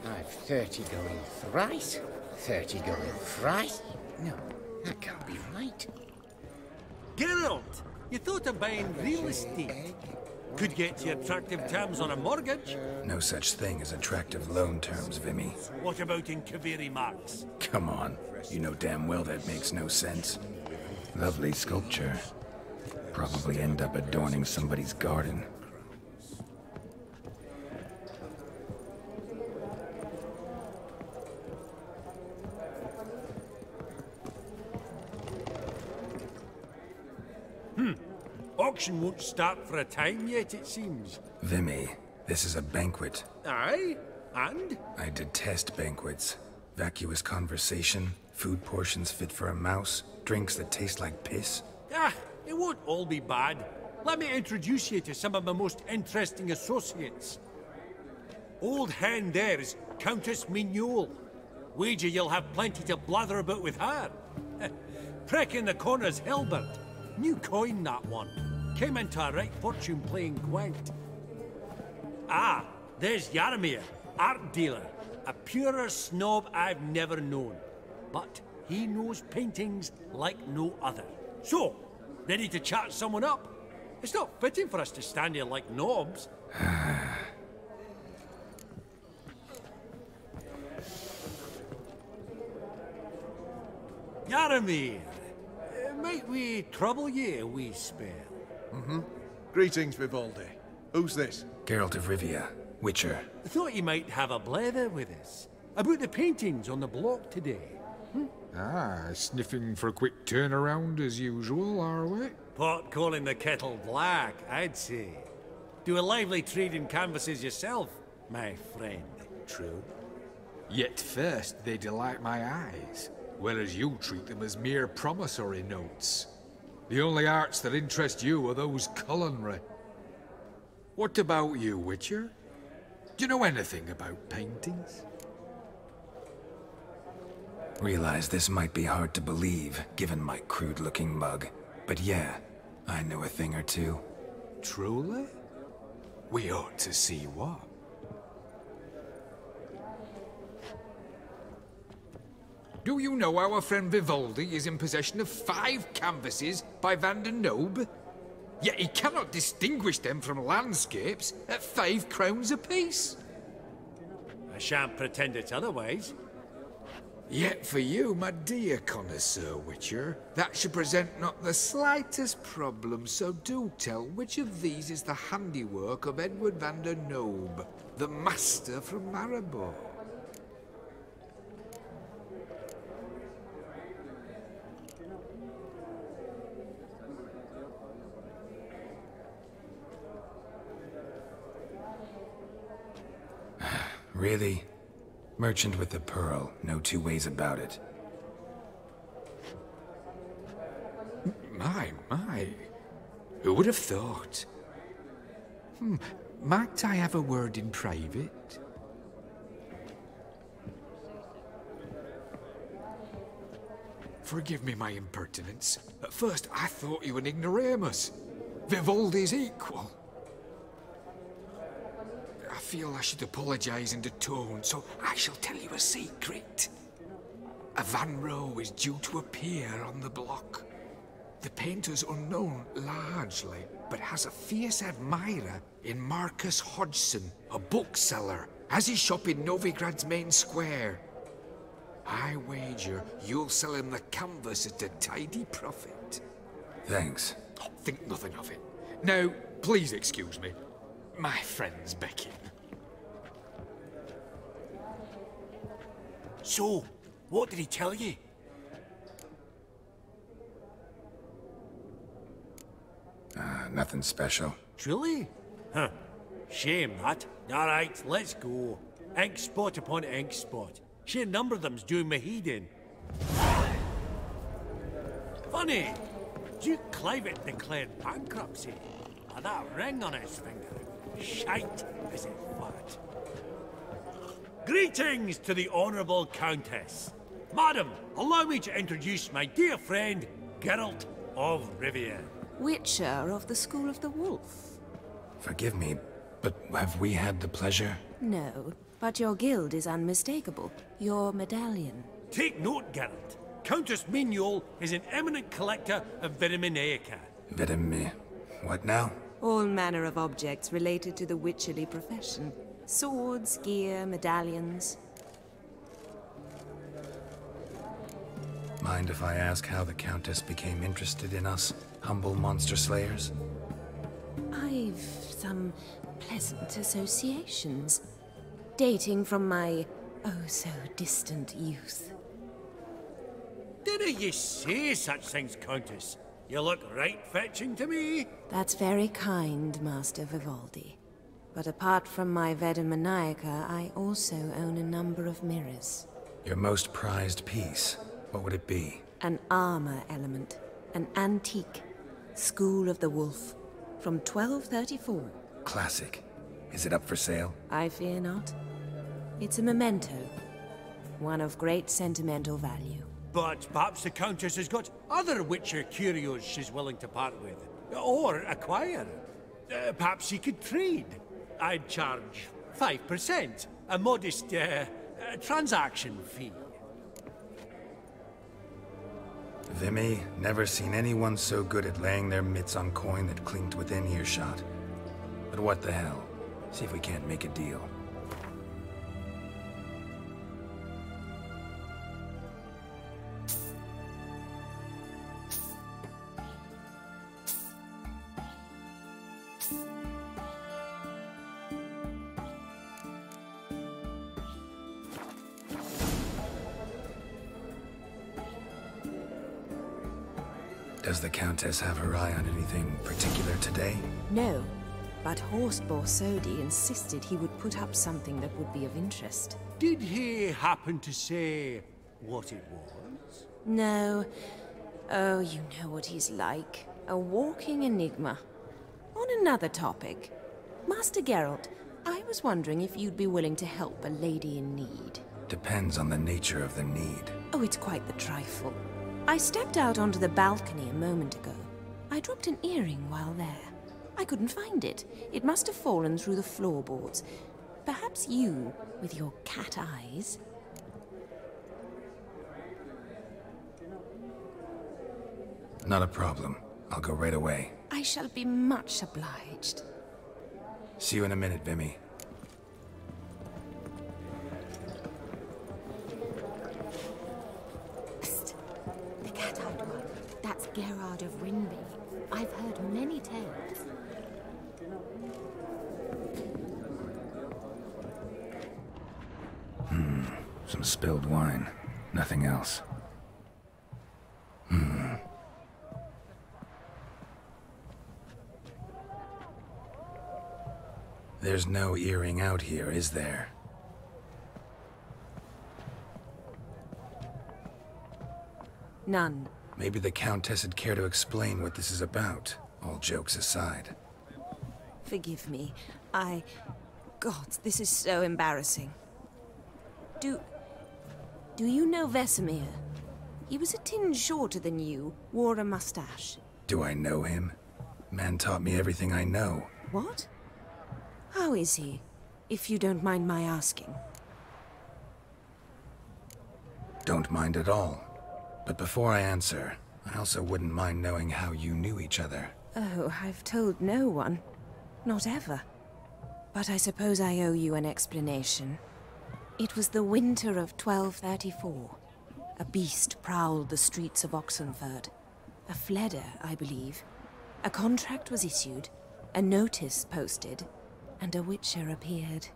I've 30 going thrice, 30 going thrice. No, that can't be right. Geralt, you thought of buying real estate. Could get you attractive terms on a mortgage. No such thing as attractive loan terms, Vimy. What about in Kaviri marks? Come on, you know damn well that makes no sense. Lovely sculpture. Probably end up adorning somebody's garden. Auction won't start for a time yet, it seems. Vimy, this is a banquet. Aye? And? I detest banquets. Vacuous conversation, food portions fit for a mouse, drinks that taste like piss. Ah, it won't all be bad. Let me introduce you to some of my most interesting associates. Old hen there is Countess Mignole. Wager you'll have plenty to blather about with her. Prick in the corner's Hilbert. New coin, that one. Came into a right fortune playing Gwent. Ah, there's Yarmir, art dealer. A purer snob I've never known. But he knows paintings like no other. So, ready to chat someone up? It's not fitting for us to stand here like knobs. Yarmir, might we trouble ye a wee spell? Greetings, Vivaldi. Who's this? Geralt of Rivia, Witcher. I thought you might have a blether with us. About the paintings on the block today. Ah, sniffing for a quick turnaround as usual, are we? Pot calling the kettle black, I'd say. Do a lively trade in canvases yourself, my friend. True. Yet first they delight my eyes, whereas you treat them as mere promissory notes. The only arts that interest you are those culinary. What about you, Witcher? Do you know anything about paintings? Realize this might be hard to believe, given my crude-looking mug. But yeah, I know a thing or two. Truly? We ought to see what. Do you know our friend Vivaldi is in possession of 5 canvases by Van der Nobe? Yet he cannot distinguish them from landscapes at 5 crowns apiece. I shan't pretend it's otherwise. Yet for you, my dear connoisseur Witcher, that should present not the slightest problem, so do tell which of these is the handiwork of Edward van der Nobe, the master from Maribor. Really? Merchant with the pearl, no two ways about it. My. Who would have thought? Might I have a word in private? Forgive me my impertinence. At first I thought you an ignoramus. Vivaldi's equal. I feel I should apologize in atone, so I shall tell you a secret. A Van Row is due to appear on the block. The painter's unknown largely, but has a fierce admirer in Marcus Hodgson, a bookseller, has his shop in Novigrad's main square. I wager you'll sell him the canvas at a tidy profit. Thanks. Oh, think nothing of it. Now, please excuse me. My friend's becking. So, what did he tell you? Nothing special. Truly? Huh. Shame that. Alright, let's go. Ink spot upon ink spot. Sheer number of them's doing my head in. Funny! Duke Clivet declared bankruptcy. With that ring on his finger. Shite, is it fat? Greetings to the Honourable Countess. Madam, allow me to introduce my dear friend, Geralt of Rivia. Witcher of the School of the Wolf. Forgive me, but have we had the pleasure? No, but your guild is unmistakable. Your medallion. Take note, Geralt. Countess Mignole is an eminent collector of Vitaminaica. What now? All manner of objects related to the witcherly profession. Swords, gear, medallions. Mind if I ask how the Countess became interested in us, humble monster slayers? I've some pleasant associations, dating from my oh-so-distant youth. Didn't you say such things, Countess? You look right fetching to me. That's very kind, Master Vivaldi. But apart from my Veda Maniaca, I also own a number of mirrors. Your most prized piece, what would it be? An armor element. An antique. School of the Wolf. From 1234. Classic. Is it up for sale? I fear not. It's a memento. One of great sentimental value. But perhaps the Countess has got other Witcher curios she's willing to part with. Or acquire. Perhaps she could trade. I'd charge 5%. A modest, transaction fee. Vimy, never seen anyone so good at laying their mitts on coin that clinked within earshot. But what the hell? See if we can't make a deal. Does the Countess have her eye on anything particular today? No, but Horst Borsodi insisted he would put up something that would be of interest. Did he happen to say what it was? No. Oh, you know what he's like. A walking enigma. On another topic, Master Geralt, I was wondering if you'd be willing to help a lady in need. Depends on the nature of the need. Oh, it's quite the trifle. I stepped out onto the balcony a moment ago. I dropped an earring while there. I couldn't find it. It must have fallen through the floorboards. Perhaps you, with your cat eyes... Not a problem. I'll go right away. I shall be much obliged. See you in a minute, Vimy. Gerard of Rinby. I've heard many tales. Some spilled wine. Nothing else. There's no earring out here, is there? None. Maybe the Countess would care to explain what this is about, all jokes aside. Forgive me. God, this is so embarrassing. Do you know Vesemir? He was a tinge shorter than you, wore a mustache. Do I know him? Man taught me everything I know. What? How is he, if you don't mind my asking? Don't mind at all. But before I answer, I also wouldn't mind knowing how you knew each other. Oh, I've told no one. Not ever. But I suppose I owe you an explanation. It was the winter of 1234. A beast prowled the streets of Oxenford. A fledder, I believe. A contract was issued, a notice posted, and a witcher appeared.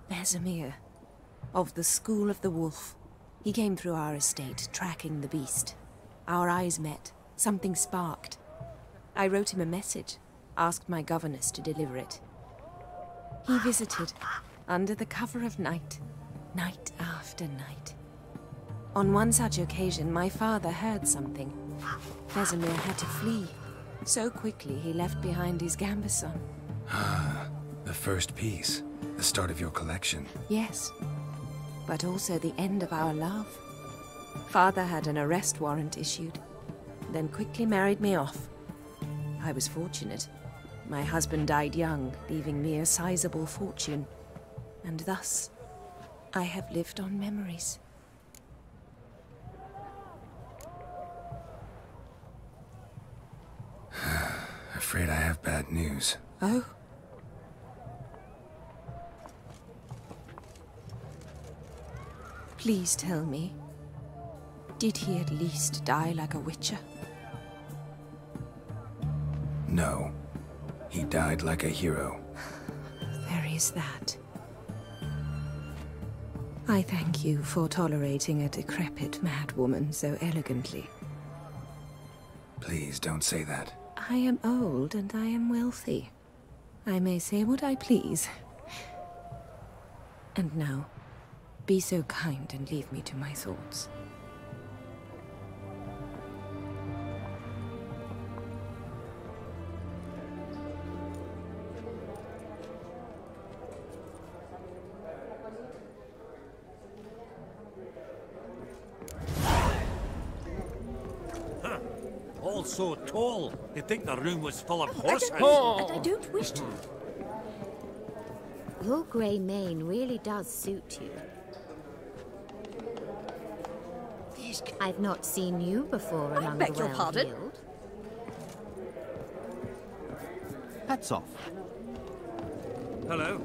Vesemir, of the School of the Wolf. He came through our estate, tracking the beast. Our eyes met. Something sparked. I wrote him a message, asked my governess to deliver it. He visited, under the cover of night, night after night. On one such occasion, my father heard something. Vesemir had to flee. So quickly, he left behind his gambeson. Ah, the first piece. The start of your collection. Yes. But also the end of our love. Father had an arrest warrant issued, then quickly married me off. I was fortunate. My husband died young, leaving me a sizable fortune. And thus, I have lived on memories. Afraid I have bad news. Oh? Please tell me, did he at least die like a witcher? No. He died like a hero. There is that. I thank you for tolerating a decrepit madwoman so elegantly. Please don't say that. I am old and I am wealthy. I may say what I please. And now, be so kind and leave me to my thoughts. All so tall, you'd think the room was full of horses. I don't wish to. Your grey mane really does suit you. I've not seen you before among the well-heeled. Hats off. Hello.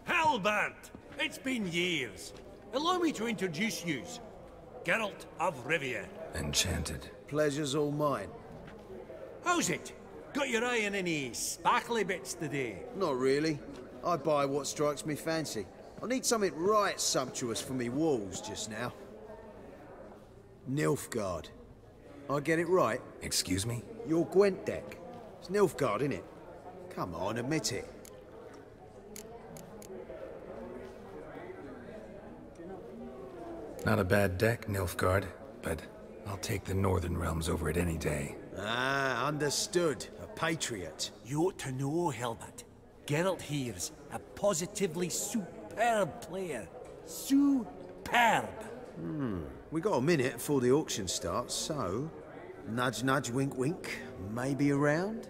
Halbert! It's been years. Allow me to introduce yous. Geralt of Rivia. Enchanted. Pleasure's all mine. How's it? Got your eye on any sparkly bits today? Not really. I buy what strikes me fancy. I need something right sumptuous for me walls just now. Nilfgaard. I get it right? Excuse me? Your Gwent deck. It's Nilfgaard, innit? Come on, admit it. Not a bad deck, Nilfgaard, but I'll take the Northern Realms over it any day. Ah, understood. A patriot. You ought to know, Helmut. Geralt here's a positively superb player. Superb! We got a minute before the auction starts, so... Nudge, nudge, wink, wink. Maybe around?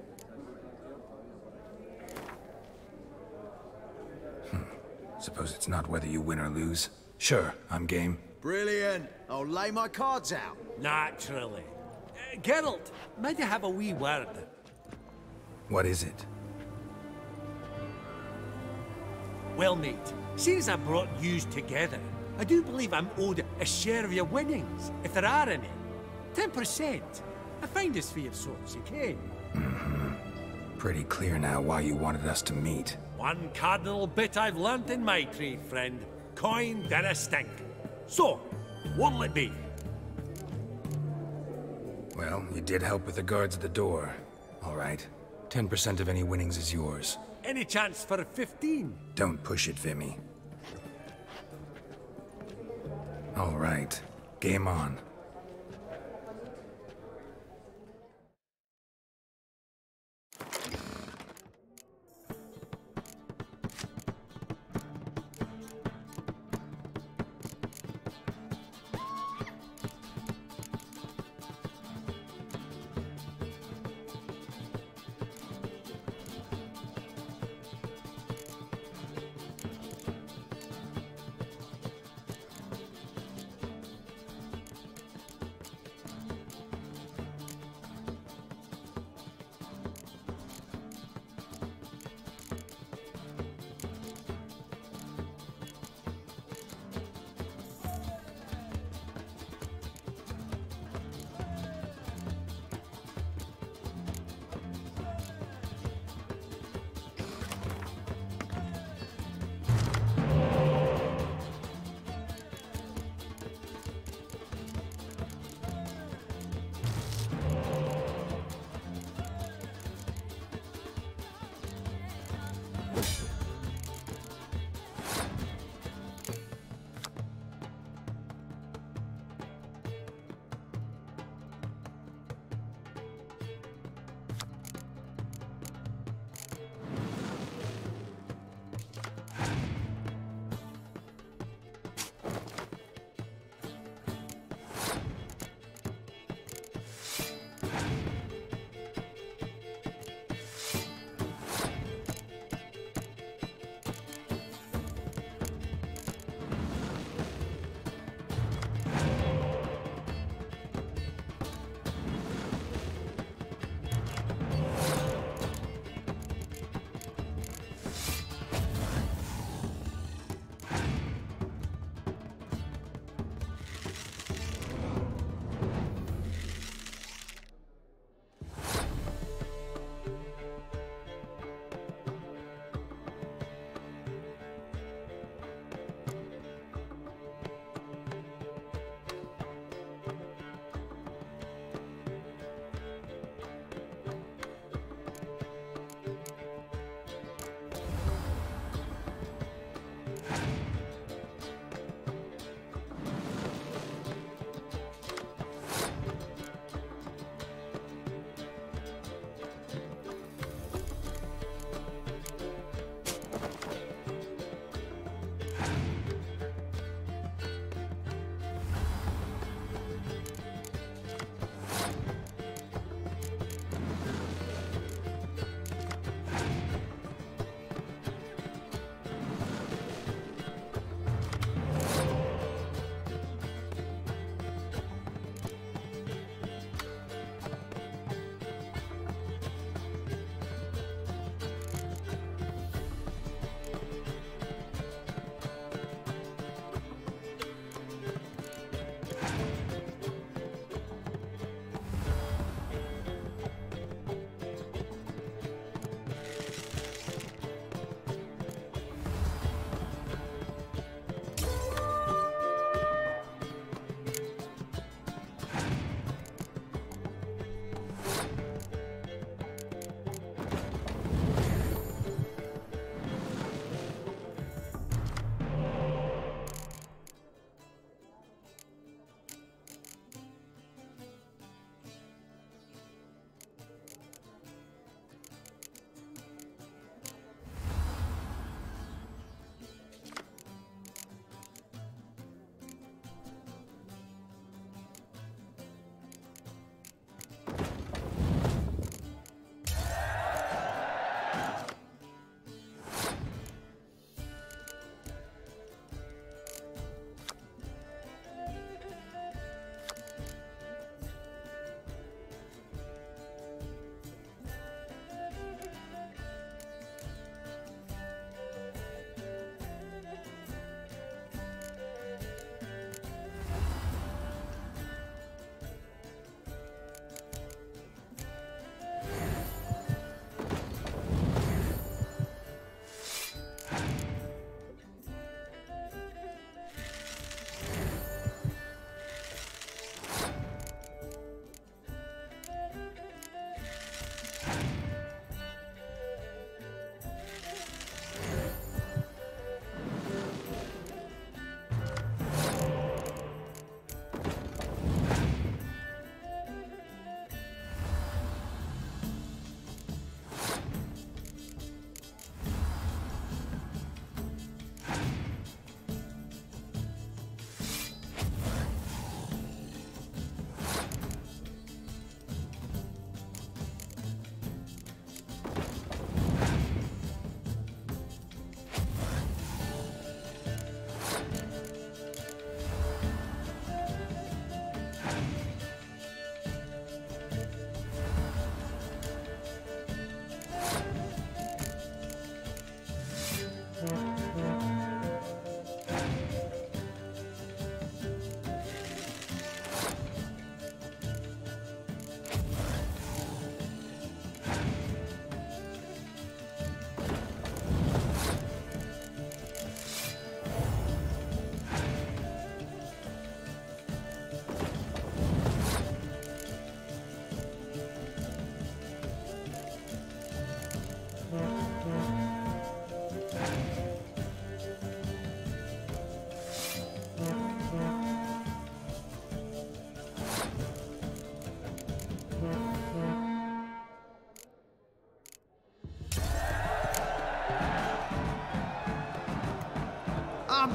Suppose it's not whether you win or lose. Sure, I'm game. Brilliant. I'll lay my cards out. Naturally. Geralt, might I have a wee word? What is it? Well, mate, seeing as I brought yous together, I do believe I'm owed a share of your winnings, if there are any. 10%. A finder's fee of sorts, you can. Pretty clear now why you wanted us to meet. One cardinal bit I've learnt in my trade, friend. Coin dinna stink. So, what'll it be? Well, you did help with the guards at the door. All right. 10% of any winnings is yours. Any chance for 15? Don't push it, Vimy. All right. Game on.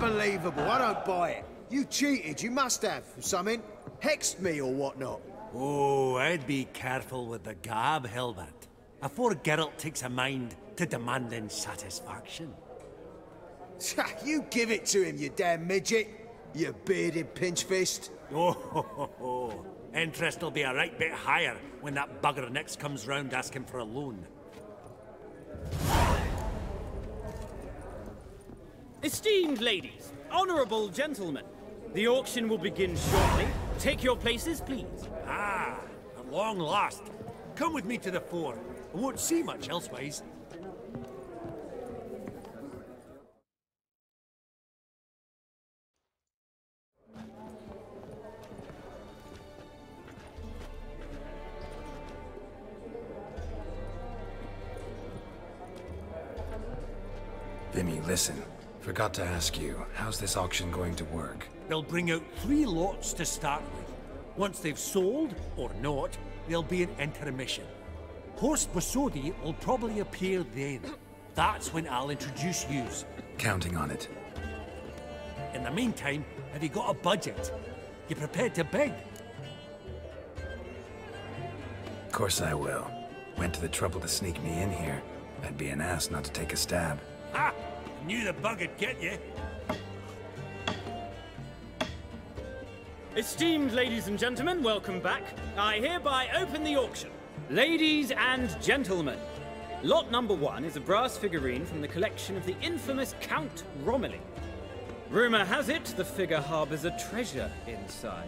Unbelievable. I don't buy it. You cheated. You must have. Something. Hexed me or whatnot. Oh, I'd be careful with the gab, Hilbert. Afore Geralt takes a mind to demanding satisfaction. You give it to him, you damn midget. You bearded pinchfist. Oh, interest will be a right bit higher when that bugger next comes round asking for a loan. Esteemed ladies, honourable gentlemen, the auction will begin shortly. Take your places, please. Ah, at long last. Come with me to the fore. I won't see much elsewise. Vimy, listen. Forgot to ask you, how's this auction going to work? They'll bring out 3 lots to start with. Once they've sold, or not, there'll be an intermission. Horst Bosodi will probably appear then. That's when I'll introduce yous. Counting on it. In the meantime, have you got a budget? You prepared to beg? Of course I will. Went to the trouble to sneak me in here. I'd be an ass not to take a stab. Ha! I knew the bug would get you. Esteemed ladies and gentlemen, welcome back. I hereby open the auction. Ladies and gentlemen, lot number 1 is a brass figurine from the collection of the infamous Count Romilly. Rumour has it the figure harbours a treasure inside.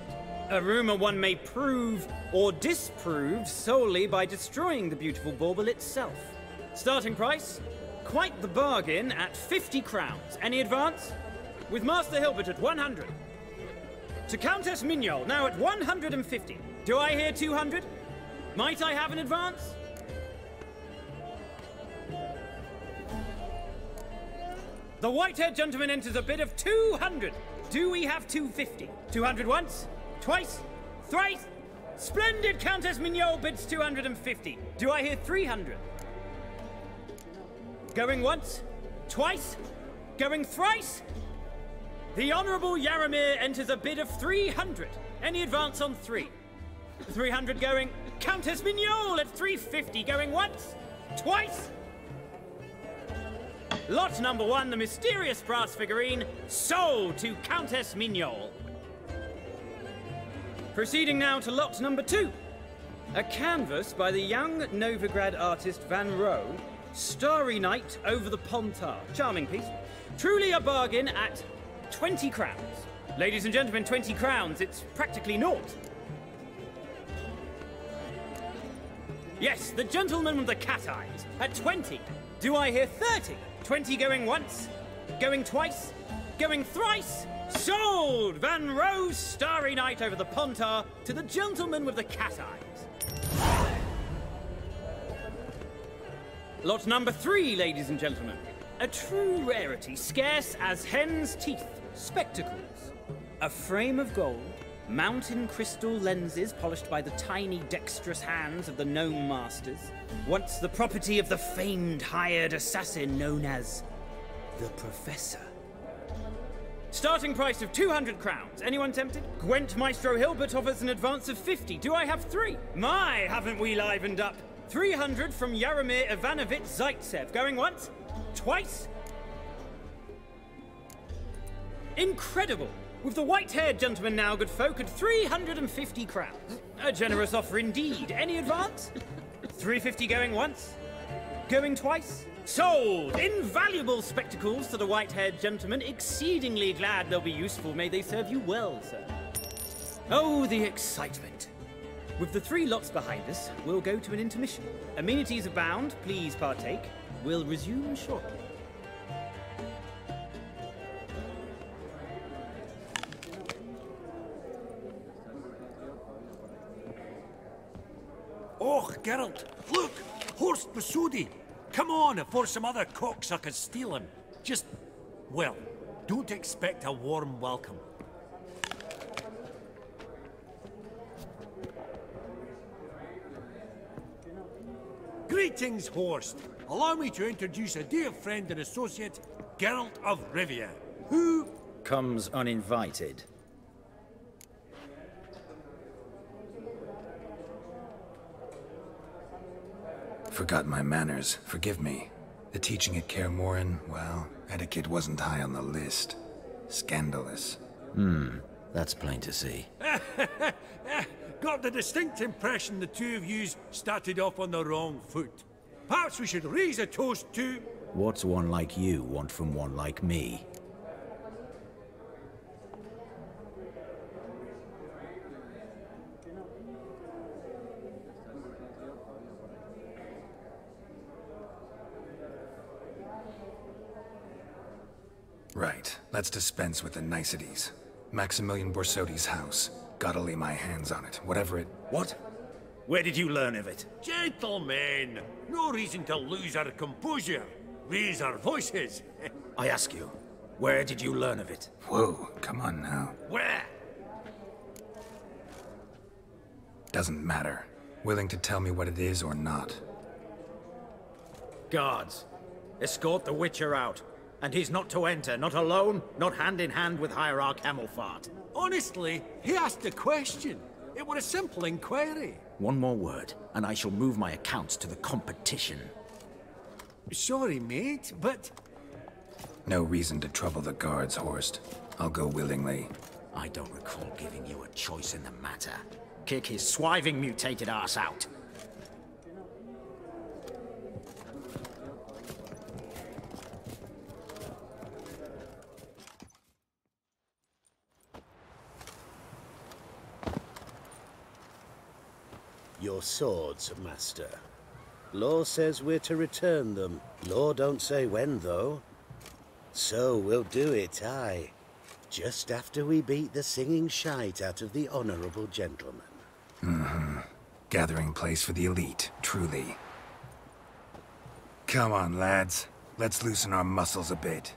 A rumour one may prove or disprove solely by destroying the beautiful bauble itself. Starting price? Quite the bargain at 50 crowns. Any advance? With Master Hilbert at 100. To Countess Mignol, now at 150. Do I hear 200? Might I have an advance? The white-haired gentleman enters a bid of 200. Do we have 250? 200 once? Twice? Thrice? Splendid! Countess Mignol bids 250. Do I hear 300? Going once? Twice? Going thrice? The Honourable Yaramir enters a bid of 300. Any advance on 3? 300 going. Countess Mignol at 350. Going once? Twice? Lot number 1, the mysterious brass figurine, sold to Countess Mignol. Proceeding now to lot number 2. A canvas by the young Novigrad artist Van Rohe, Starry Night over the Pontar. Charming piece. Truly a bargain at 20 crowns. Ladies and gentlemen, 20 crowns, it's practically naught. Yes, the gentleman with the cat eyes at 20. Do I hear 30? 20 going once, going twice, going thrice. Sold! Van Rohe's Starry Night over the Pontar to the gentleman with the cat eyes. Lot number 3, ladies and gentlemen. A true rarity, scarce as hen's teeth. Spectacles. A frame of gold, mountain crystal lenses polished by the tiny dexterous hands of the gnome masters. Once the property of the famed hired assassin known as the Professor. Starting price of 200 crowns. Anyone tempted? Gwent Maestro Hilbert offers an advance of 50. Do I have 3? My, haven't we livened up? 300 from Yaramir Ivanovich Zaitsev. Going once? Twice? Incredible! With the white-haired gentleman now, good folk, at 350 crowns. A generous offer indeed. Any advance? 350 going once? Going twice? Sold! Invaluable spectacles to the white-haired gentleman. Exceedingly glad they'll be useful. May they serve you well, sir. Oh, the excitement. With the 3 lots behind us, we'll go to an intermission. Amenities abound. Please partake. We'll resume shortly. Oh, Geralt, look! Horst Bosodi! Come on, before some other cocksuckers steal him. Just, well, don't expect a warm welcome. Greetings, Horst. Allow me to introduce a dear friend and associate, Geralt of Rivia, who, comes uninvited. Forgot my manners. Forgive me. The teaching at Kaer Morhen, well, etiquette wasn't high on the list. Scandalous. That's plain to see. Got the distinct impression the two of yous started off on the wrong foot. Perhaps we should raise a toast to... What's one like you want from one like me? Right. Let's dispense with the niceties. Maximilian Borsodi's house. Gotta lay my hands on it, whatever it... What? Where did you learn of it? Gentlemen, no reason to lose our composure. Raise our voices. I ask you, where did you learn of it? Whoa, come on now. Where? Doesn't matter. Willing to tell me what it is or not. Guards, escort the Witcher out. And he's not to enter, not alone, not hand in hand with Hierarch Hemelfart. Honestly, he asked a question. It was a simple inquiry. One more word, and I shall move my accounts to the competition. Sorry, mate, but... No reason to trouble the guards, Horst. I'll go willingly. I don't recall giving you a choice in the matter. Kick his swiving mutated ass out. Your swords, Master. Law says we're to return them. Law don't say when, though. So we'll do it, aye. Just after we beat the singing shite out of the honourable gentleman. Gathering place for the elite, truly. Come on, lads. Let's loosen our muscles a bit.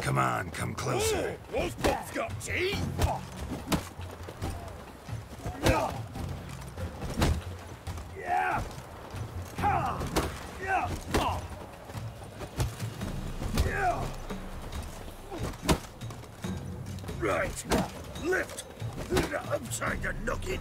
Come on, come closer. Those bob's got teeth! Right. Lift. I'm trying to knock it.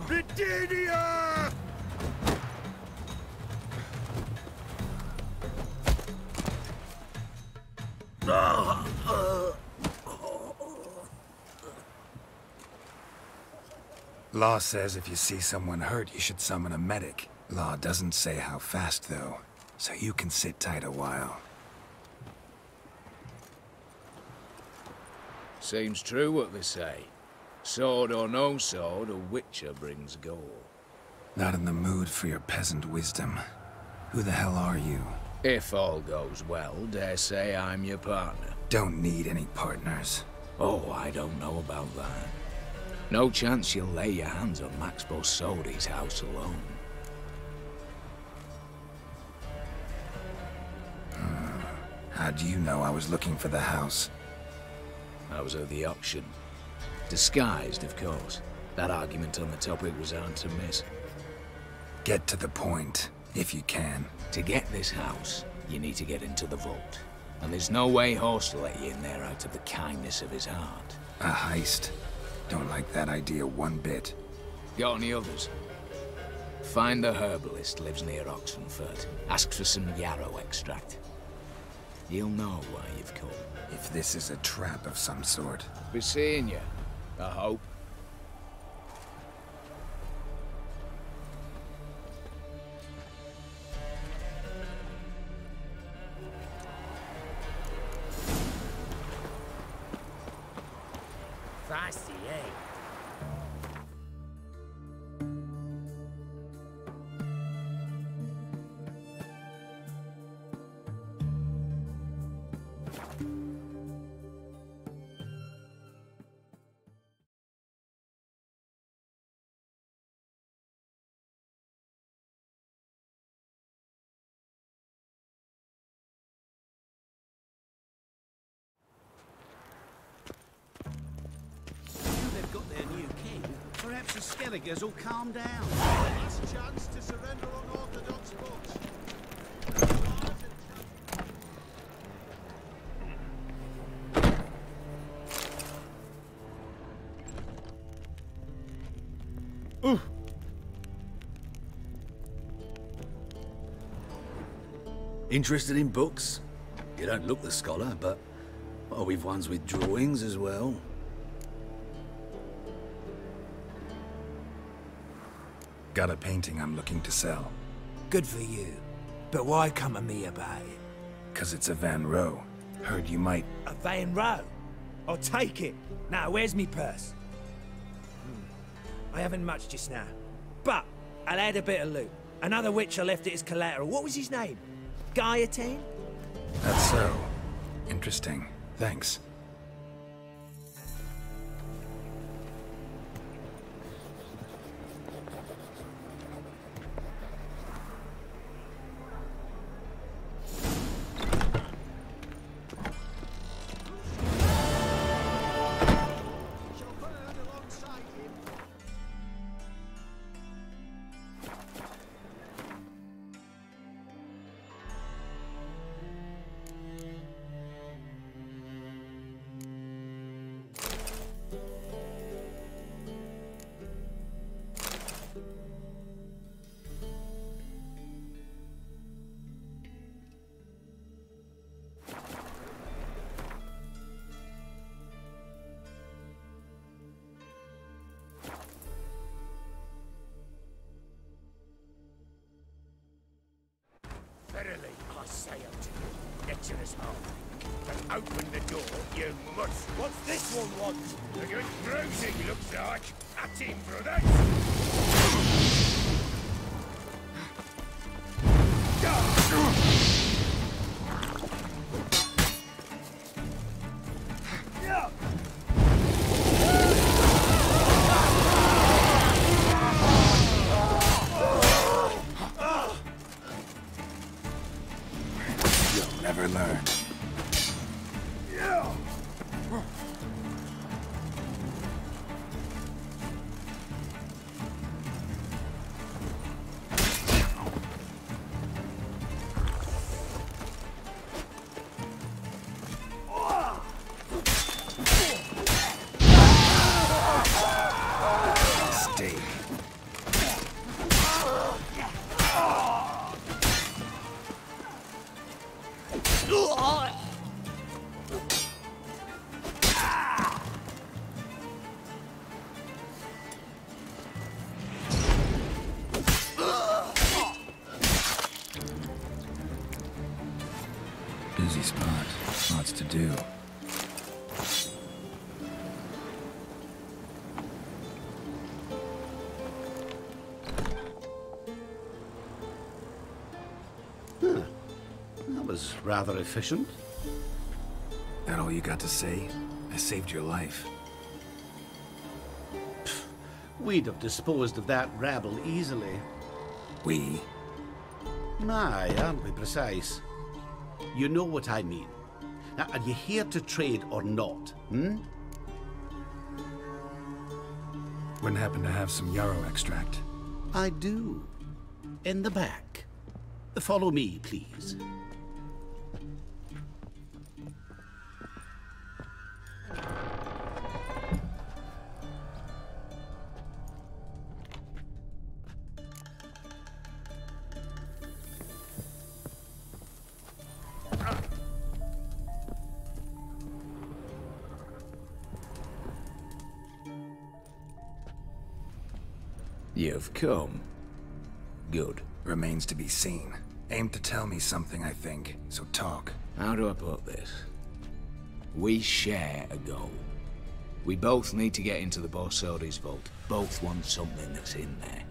Britannia! Law says if you see someone hurt, you should summon a medic. Law doesn't say how fast, though, so you can sit tight a while. Seems true what they say. Sword or no sword, a Witcher brings goal. Not in the mood for your peasant wisdom. Who the hell are you? If all goes well, dare say I'm your partner. Don't need any partners. Oh, I don't know about that. No chance you'll lay your hands on Max Borsodi's house alone. How do you know I was looking for the house? I was at the auction. Disguised, of course. That argument on the topic was hard to miss. Get to the point, if you can. To get this house, you need to get into the vault. And there's no way Horst will let you in there out of the kindness of his heart. A heist? Don't like that idea one bit. Got any others? Find the herbalist lives near Oxenfurt. Ask for some yarrow extract. He'll know why you've come. If this is a trap of some sort. Be seeing you, I hope. Feisty, eh? Skelligers will calm down. Last chance to surrender unorthodox books. Ooh. Interested in books? You don't look the scholar, but we've ones with drawings as well. Got a painting I'm looking to sell. Good for you. But why come to me about it? 'Cause it's a Van Row. Heard you might... A Van Row? I'll take it. Now, where's me purse? I haven't much just now. But I'll add a bit of loot. Another witch I left it as collateral. What was his name? Guillotine? That's so. Interesting. Thanks. Verily, I say unto you, Lecturer's home. To open the door, you must. What's this one want? A good bruising, looks like. At him, brothers! You'll never learn. Stay. Busy spot. Lots to do. Huh. That was rather efficient. That all you got to say? I saved your life. We'd have disposed of that rabble easily. We? Aye, aren't we precise? You know what I mean. Now, are you here to trade or not, hmm? Wouldn't happen to have some yarrow extract. I do. In the back. Follow me, please. You've come. Good. Remains to be seen. Aim to tell me something, I think. So talk. How do I put this? We share a goal. We both need to get into the Borsodi's vault. Both want something that's in there.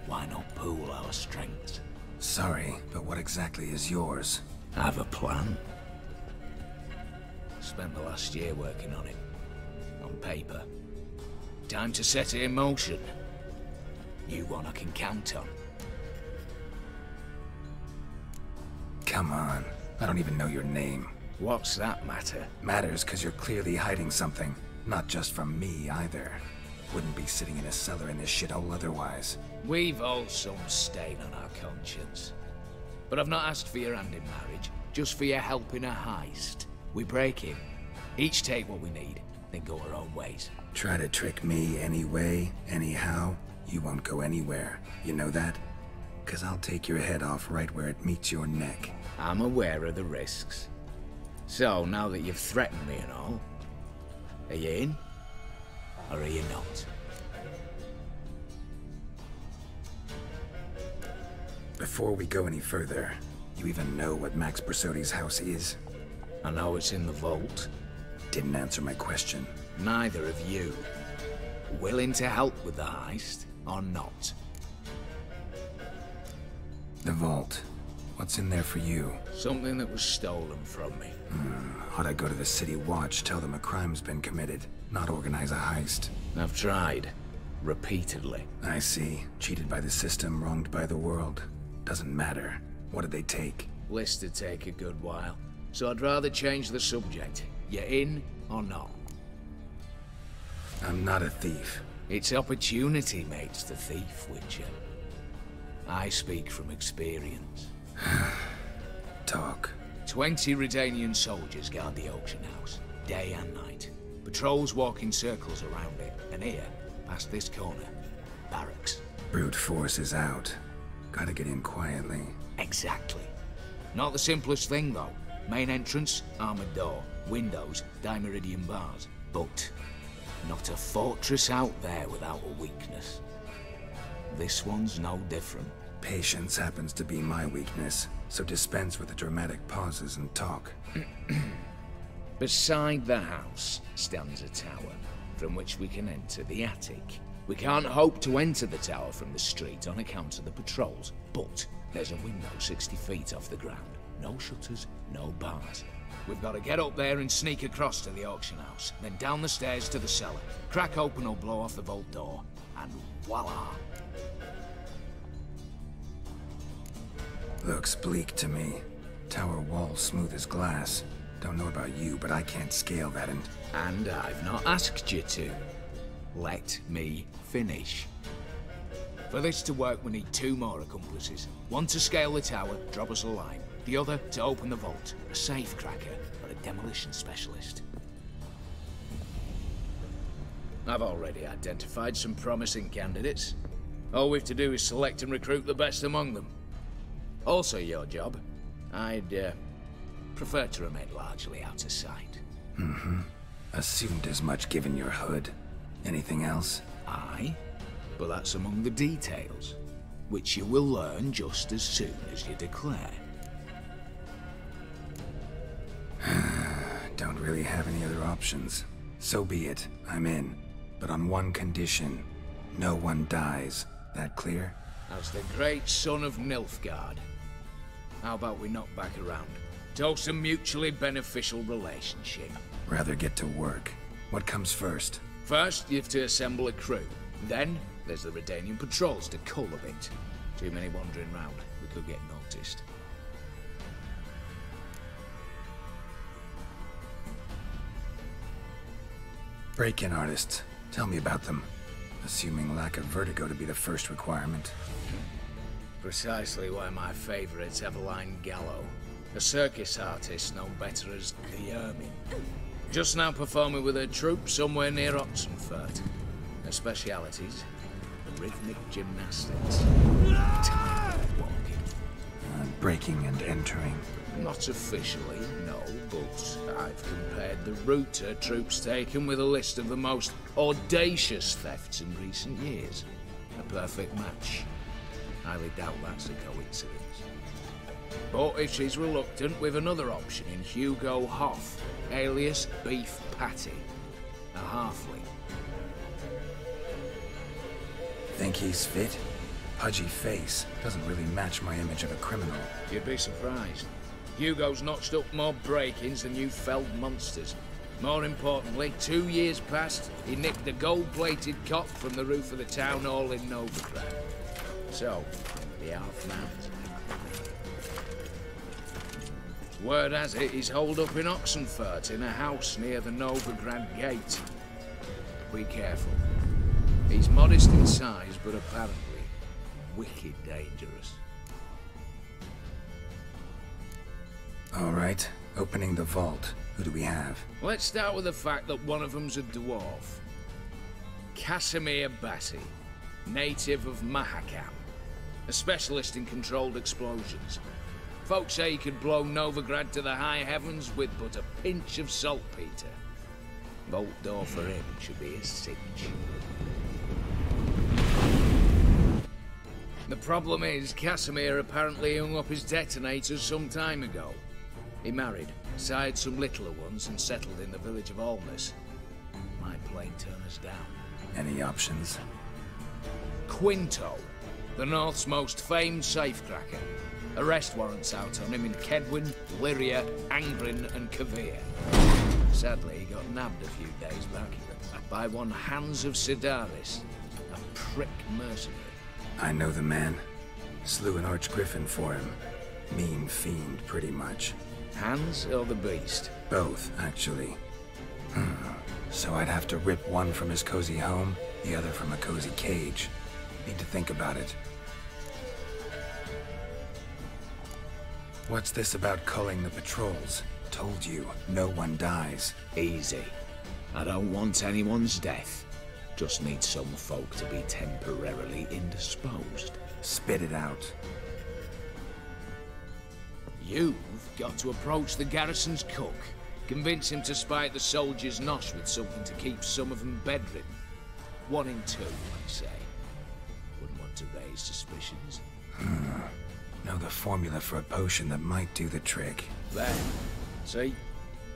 Why not pool our strengths? Sorry, but what exactly is yours? I have a plan. Spent the last year working on it. On paper. Time to set it in motion. You one I can count on. Come on. I don't even know your name. What's that matter? Matters because you're clearly hiding something. Not just from me, either. Wouldn't be sitting in a cellar in this shithole otherwise. We've all some stain on our conscience. But I've not asked for your hand in marriage, just for your help in a heist. We break in, each take what we need, then go our own ways. Try to trick me anyway, anyhow, you won't go anywhere. You know that? 'Cause I'll take your head off right where it meets your neck. I'm aware of the risks. So, now that you've threatened me and all, are you in? Or are you not? Before we go any further, you even know what Max Brasodi's house is? I know it's in the vault. Didn't answer my question. Neither of you. Willing to help with the heist, or not? The vault. What's in there for you? Something that was stolen from me. Ought I go to the City Watch, tell them a crime's been committed, not organize a heist? I've tried. Repeatedly. I see. Cheated by the system, wronged by the world. Doesn't matter. What did they take? List to take a good while. So I'd rather change the subject. You in or not? I'm not a thief. It's opportunity makes the thief, Witcher. I speak from experience. Talk. 20 Redanian soldiers guard the auction house, day and night. Patrols walk in circles around it, and here, past this corner, barracks. Brute force is out. Gotta get in quietly. Exactly. Not the simplest thing, though. Main entrance, armored door. Windows, dimeridian bars. But not a fortress out there without a weakness. This one's no different. Patience happens to be my weakness, so dispense with the dramatic pauses and talk. Beside the house stands a tower, from which we can enter the attic. We can't hope to enter the tower from the street on account of the patrols, but there's a window 60 feet off the ground. No shutters, no bars. We've got to get up there and sneak across to the auction house, then down the stairs to the cellar, crack open or blow off the vault door, and voila! Looks bleak to me. Tower wall smooth as glass. Don't know about you, but I can't scale that and... And I've not asked you to. Let me finish. For this to work, we need 2 more accomplices. One to scale the tower, drop us a line. The other to open the vault, a safe cracker or a demolition specialist. I've already identified some promising candidates. All we've to do is select and recruit the best among them. Also your job. I'd prefer to remain largely out of sight. Assumed as much given your hood. Anything else? Aye, but that's among the details, which you will learn just as soon as you declare. Don't really have any other options. So be it. I'm in. But on one condition. No one dies. That clear? As the great son of Nilfgaard. How about we knock back around? Toast a mutually beneficial relationship. Rather get to work. What comes first? First, you have to assemble a crew. Then, there's the Redanian patrols to cull a bit. Too many wandering round. We could get noticed. Break-in artists. Tell me about them. Assuming lack of vertigo to be the first requirement. Precisely why my favourite's Eveline Gallo. A circus artist known better as the Ermine. Just now performing with her troupe somewhere near Oxenfurt. Her specialities, rhythmic gymnastics. Walking. Breaking and entering. Not officially, no, but I've compared the route her troops taken with a list of the most audacious thefts in recent years. A perfect match. Highly doubt that's a coincidence. But if she's reluctant, we've another option in Hugo Hoff, alias Beef Patty, a halfling. Think he's fit? Pudgy face. Doesn't really match my image of a criminal. You'd be surprised. Hugo's notched up more break-ins than you felled monsters. More importantly, 2 years past, he nicked a gold-plated cot from the roof of the town hall in Novigrad. So, the half-mount. Word has it he's holed up in Oxenfurt in a house near the Novigrad gate. Be careful. He's modest in size, but apparently wicked dangerous. All right, opening the vault. Who do we have? Let's start with the fact that one of them's a dwarf. Casimir Bassi, native of Mahakam. A specialist in controlled explosions. Folks say he could blow Novigrad to the high heavens with but a pinch of saltpeter. Vault door for him should be a cinch. The problem is, Casimir apparently hung up his detonators some time ago. He married, sired some littler ones, and settled in the village of Alness. Might plain turn us down. Any options? Quinto, the North's most famed safecracker. Arrest warrants out on him in Kedwin, Lyria, Angrin, and Kavir. Sadly, he got nabbed a few days back by one Hans of Sidaris, a prick mercenary. I know the man. Slew an archgriffin for him. Mean fiend, pretty much. Hans or the beast? Both, actually. So I'd have to rip one from his cozy home, the other from a cozy cage. Need to think about it. What's this about culling the patrols? Told you, no one dies. Easy. I don't want anyone's death. Just need some folk to be temporarily indisposed. Spit it out. You've got to approach the garrison's cook. Convince him to spite the soldiers' nosh with something to keep some of them bedridden. 1 in 2, I say. Wouldn't want to raise suspicions. Know the formula for a potion that might do the trick. There. See?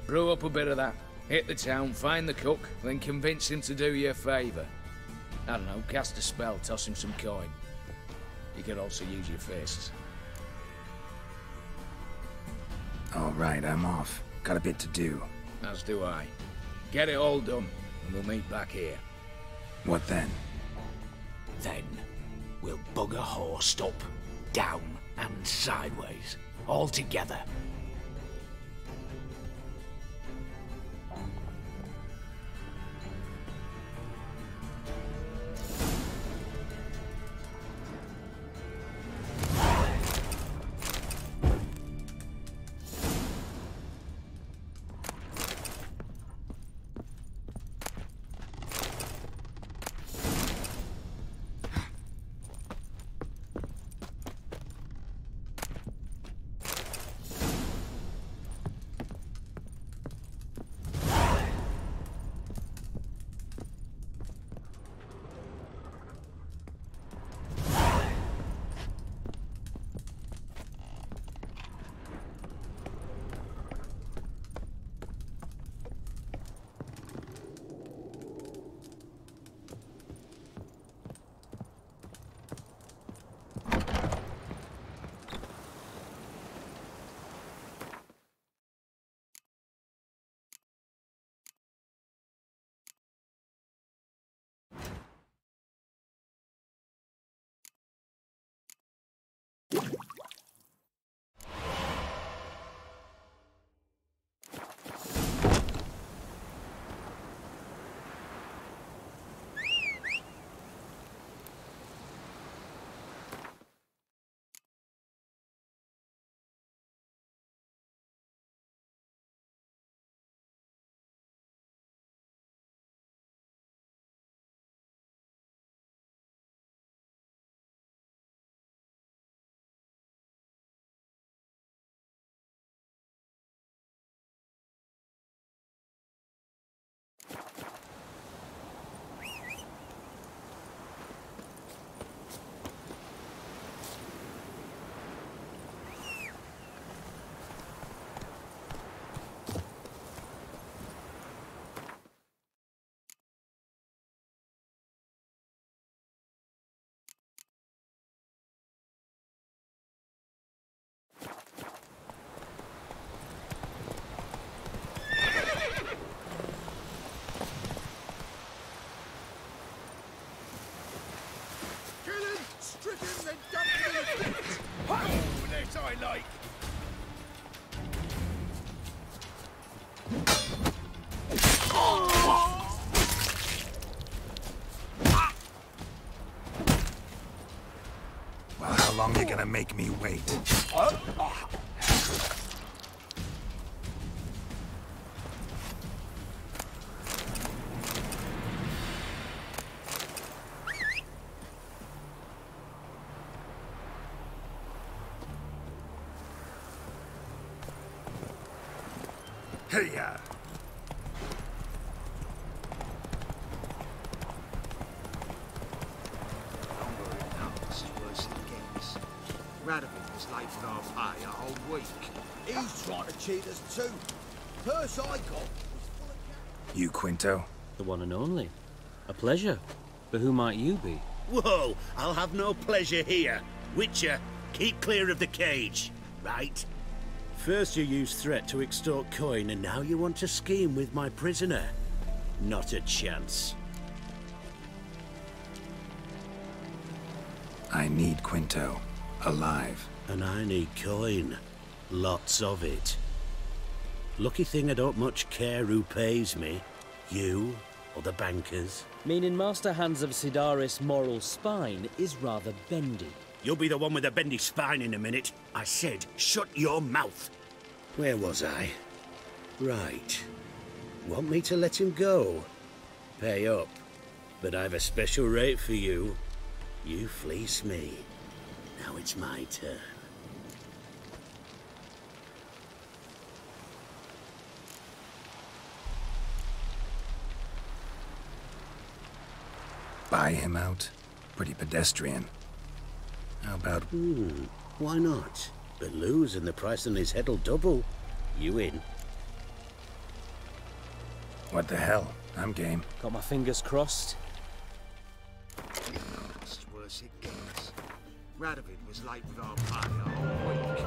Brew up a bit of that. Hit the town, find the cook, then convince him to do you a favour. I don't know, cast a spell, toss him some coin. You could also use your fists. All right, I'm off. Got a bit to do. As do I. Get it all done, and we'll meet back here. What then? Then, we'll bugger horsed up, down, and sideways. All together. I like. How long you gonna make me wait? Hey-ya! Radovid was late with our pay a whole week. He's trying to cheat us too. Purse I got. You Quinto? The one and only. A pleasure. But who might you be? Whoa, I'll have no pleasure here. Witcher, keep clear of the cage, right? First you used threat to extort coin, and now you want to scheme with my prisoner. Not a chance. I need Quinto. Alive. And I need coin. Lots of it. Lucky thing I don't much care who pays me. You or the bankers. Meaning Master Hans of Sidaris' moral spine is rather bendy. You'll be the one with the bendy spine in a minute. I said, shut your mouth. Where was I? Right. Want me to let him go? Pay up. But I've a special rate for you. You fleece me. Now it's my turn. Buy him out? Pretty pedestrian. How about... Why not? But lose and the price on his head'll double. You in? What the hell? I'm game. Got my fingers crossed. It's worse it gets. Radovid was late with our pay a whole week.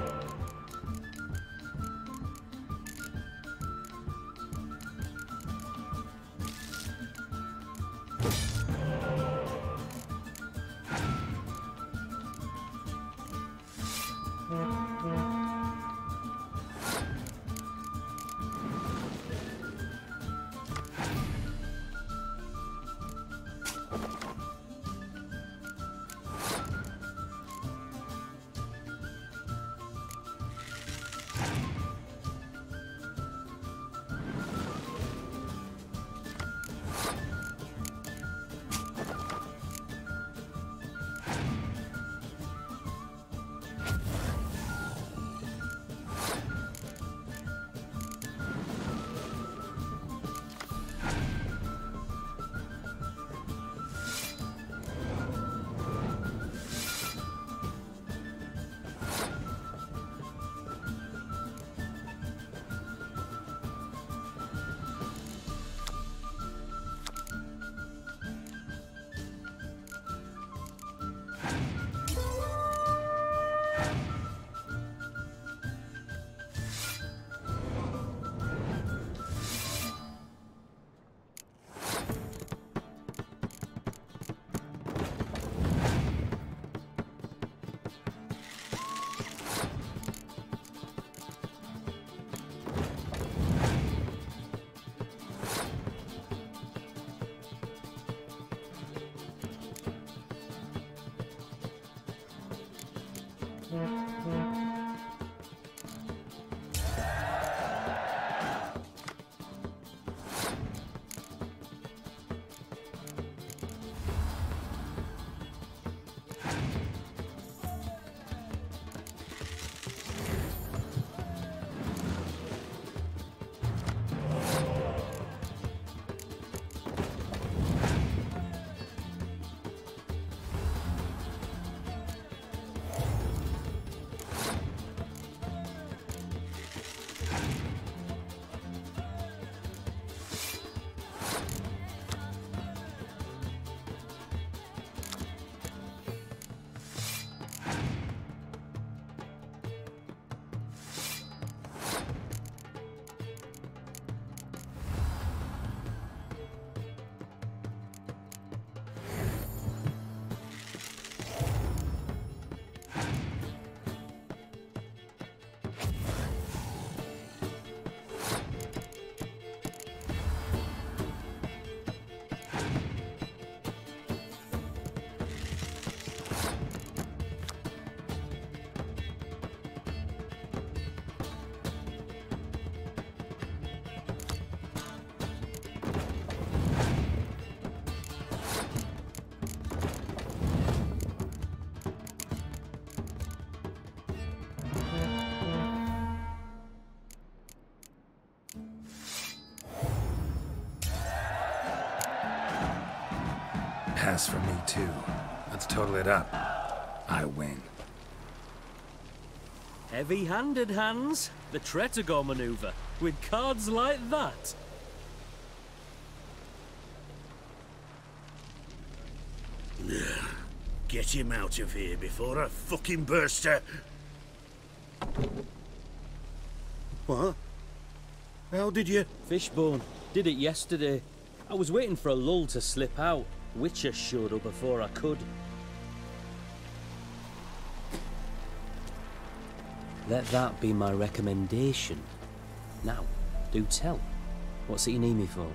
Pass for me, too. Let's total it up. I win. Heavy-handed, Hans. The Tretogor maneuver. With cards like that. Get him out of here before I fucking burst her. What? How did you... Fishbone. Did it yesterday. I was waiting for a lull to slip out. Witcher showed up before I could. Let that be my recommendation. Now, do tell. What's it you need me for?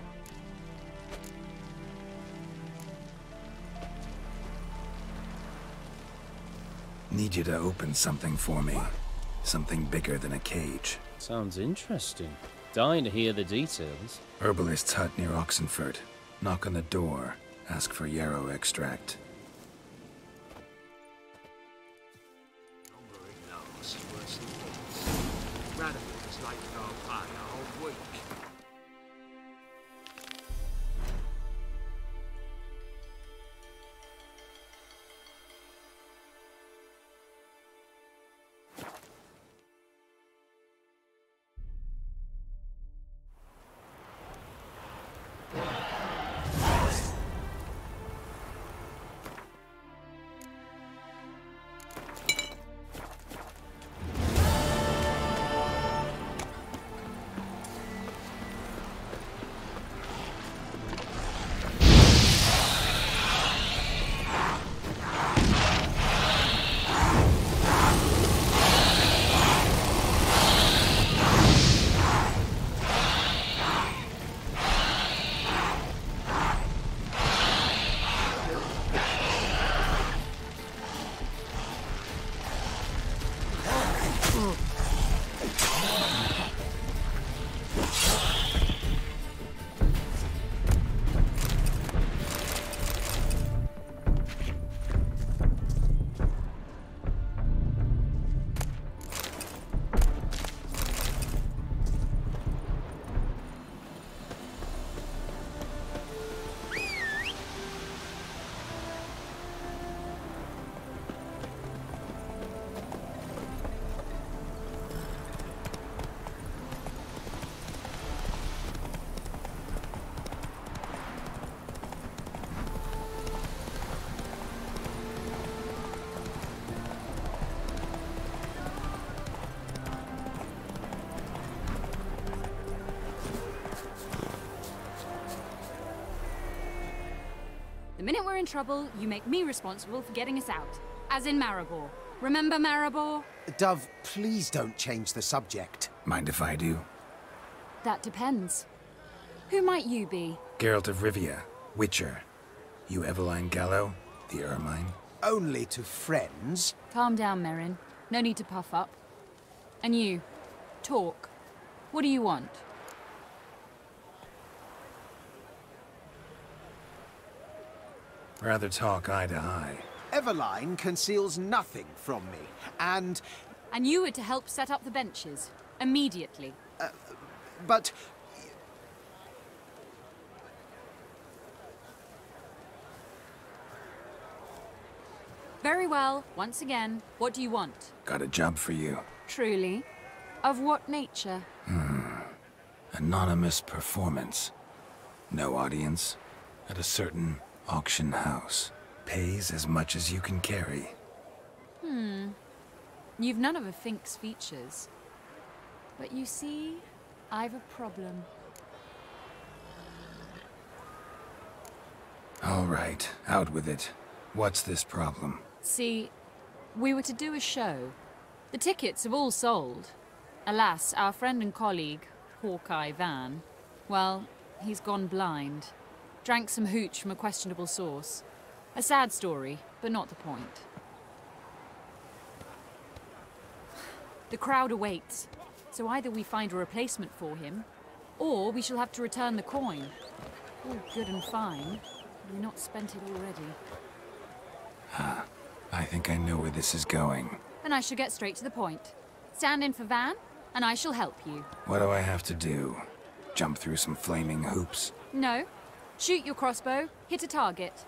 Need you to open something for me. Something bigger than a cage. Sounds interesting. Dying to hear the details. Herbalist's hut near Oxenford. Knock on the door. Ask for yarrow extract. Radicals like to go high a whole week. The minute we're in trouble, you make me responsible for getting us out. As in Maribor. Remember Maribor? Dove, please don't change the subject. Mind if I do? That depends. Who might you be? Geralt of Rivia, Witcher. You Eveline Gallo, the Ermine? Only to friends. Calm down, Merrin. No need to puff up. And you, talk. What do you want? Rather talk eye to eye. Eveline conceals nothing from me, and... And you were to help set up the benches. Immediately. But... Very well. Once again, what do you want? Got a job for you. Truly? Of what nature? Anonymous performance. No audience. At a certain auction house. Pays as much as you can carry. You've none of a Fink's features. But you see, I've a problem. All right, out with it. What's this problem? See, we were to do a show. The tickets have all sold. Alas, our friend and colleague, Hawkeye Van, well, he's gone blind. Drank some hooch from a questionable source. A sad story, but not the point. The crowd awaits, so either we find a replacement for him, or we shall have to return the coin. All good and fine, but we've not spent it already. I think I know where this is going. Then I shall get straight to the point. Stand in for Van, and I shall help you. What do I have to do? Jump through some flaming hoops? No. Shoot your crossbow, hit a target.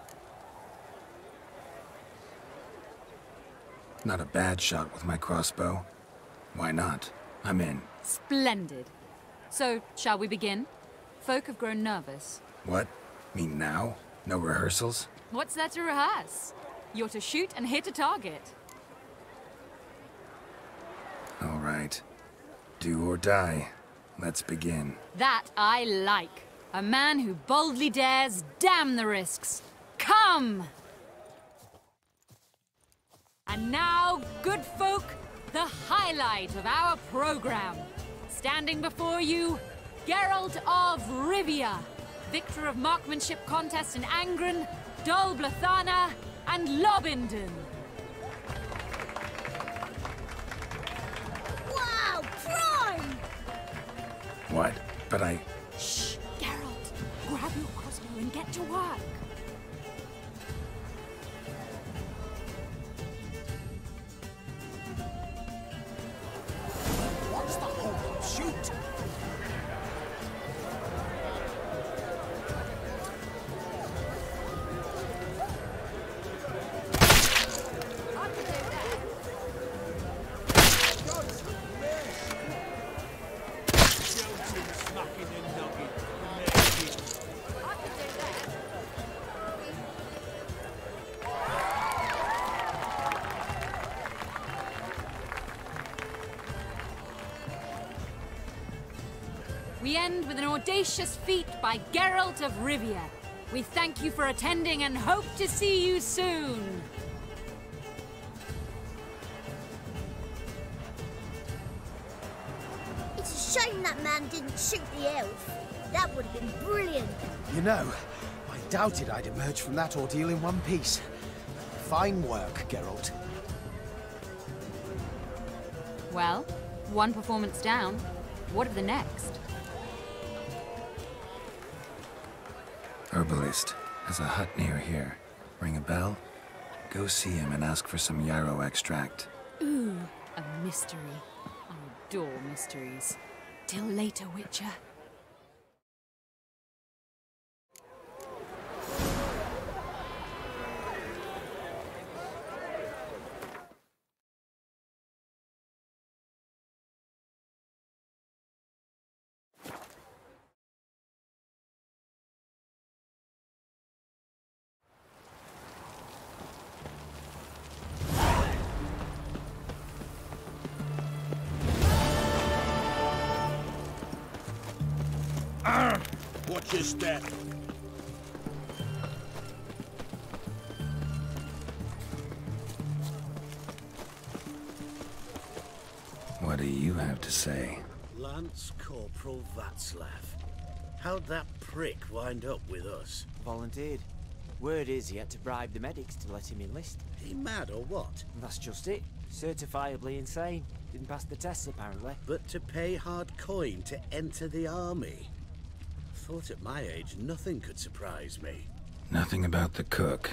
Not a bad shot with my crossbow. Why not? I'm in. Splendid. So, shall we begin? Folk have grown nervous. What? Me now? No rehearsals? What's there to rehearse? You're to shoot and hit a target. All right. Do or die. Let's begin. That I like. A man who boldly dares, damn the risks. Come! And now, good folk, the highlight of our program. Standing before you, Geralt of Rivia, victor of marksmanship contests in Angren, Dol Blathana, and Lobindon. Wow, prime! What? But I... Shh, Geralt. Grab your crossbow and get to work. What's the hope? Shoot! We end with an audacious feat by Geralt of Rivia. We thank you for attending and hope to see you soon. It's a shame that man didn't shoot the elf. That would have been brilliant. You know, I doubted I'd emerge from that ordeal in one piece. Fine work, Geralt. Well, one performance down. What of the next? Herbalist has a hut near here. Ring a bell? Go see him and ask for some yarrow extract. Ooh, a mystery. I adore mysteries. Till later, Witcher. Watch your step. What do you have to say? Lance Corporal Václav. How'd that prick wind up with us? Volunteered. Word is he had to bribe the medics to let him enlist. He mad or what? That's just it. Certifiably insane. Didn't pass the tests, apparently. But to pay hard coin to enter the army? Thought at my age nothing could surprise me. Nothing about the cook.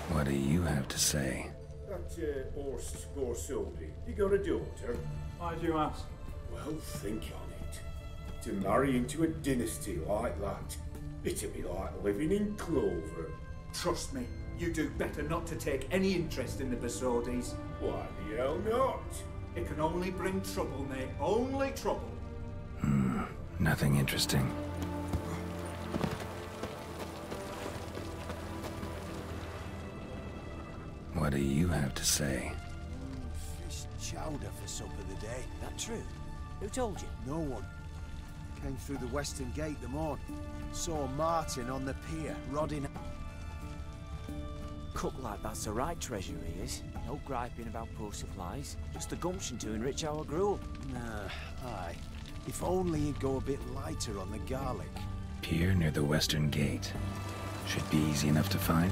What do you have to say? That Horst Gorsoldi, you got a daughter? Why do you ask? Well, think on it. To marry into a dynasty like that, it'd be like living in clover. Trust me, you do better not to take any interest in the Besodis. Why the hell not? It can only bring trouble, mate. Only trouble. Nothing interesting. What do you have to say? Fish chowder for supper the day. That true? Who told you? No one. Came through the western gate the morn. Saw Martin on the pier, rodding. Cook like that's the right treasure he is. No griping about poor supplies. Just the gumption to enrich our gruel. Nah, aye. If only he'd go a bit lighter on the garlic. pier near the western gate. Should be easy enough to find.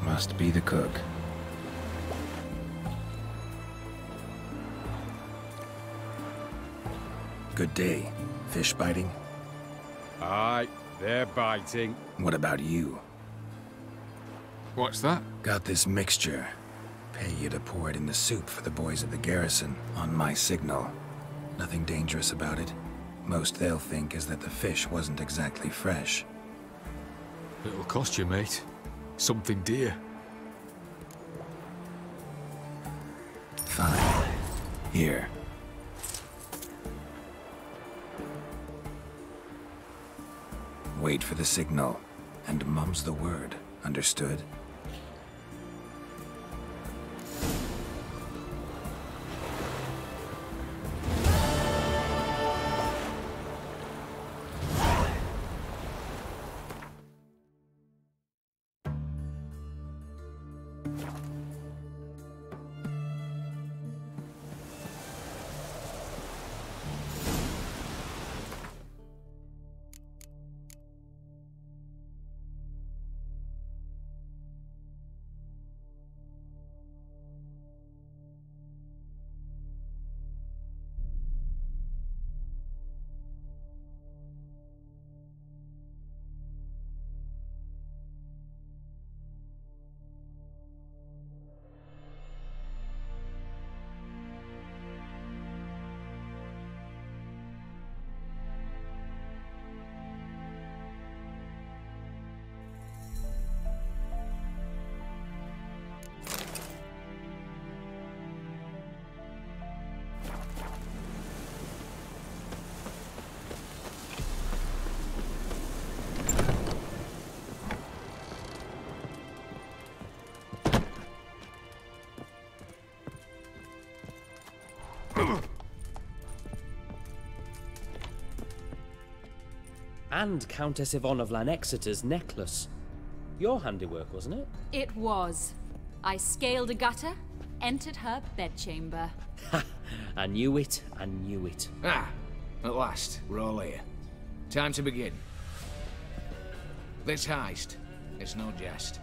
Must be the cook. Good day. Fish biting? Aye, they're biting. What about you? What's that? Got this mixture. Pay you to pour it in the soup for the boys at the garrison, on my signal. Nothing dangerous about it. Most they'll think is that the fish wasn't exactly fresh. It'll cost you, mate. Something dear. Fine. Here. Wait for the signal, and mum's the word. Understood? And Countess Yvonne of Lanexeter's necklace. Your handiwork, wasn't it? It was. I scaled a gutter, entered her bedchamber. Ha! I knew it, I knew it. Ah, at last, we're all here. Time to begin. This heist, it's no jest.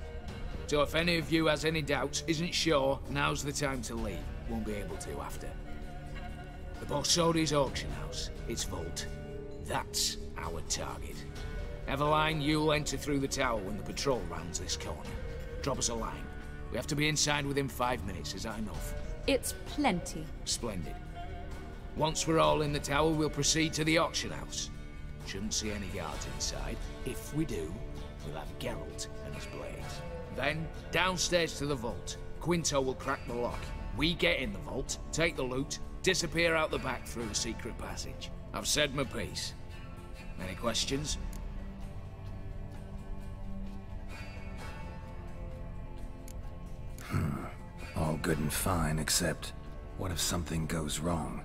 So if any of you has any doubts, isn't sure, now's the time to leave. Won't be able to after. The Borsodi's auction house, its vault. That's our target. Eveline, you'll enter through the tower when the patrol rounds this corner. Drop us a line. We have to be inside within 5 minutes, is that enough? It's plenty. Splendid. Once we're all in the tower, we'll proceed to the auction house. Shouldn't see any guards inside. If we do, we'll have Geralt and his blades. Then, downstairs to the vault. Quinto will crack the lock. We get in the vault, take the loot, disappear out the back through the secret passage. I've said my piece. Any questions? All good and fine, except what if something goes wrong?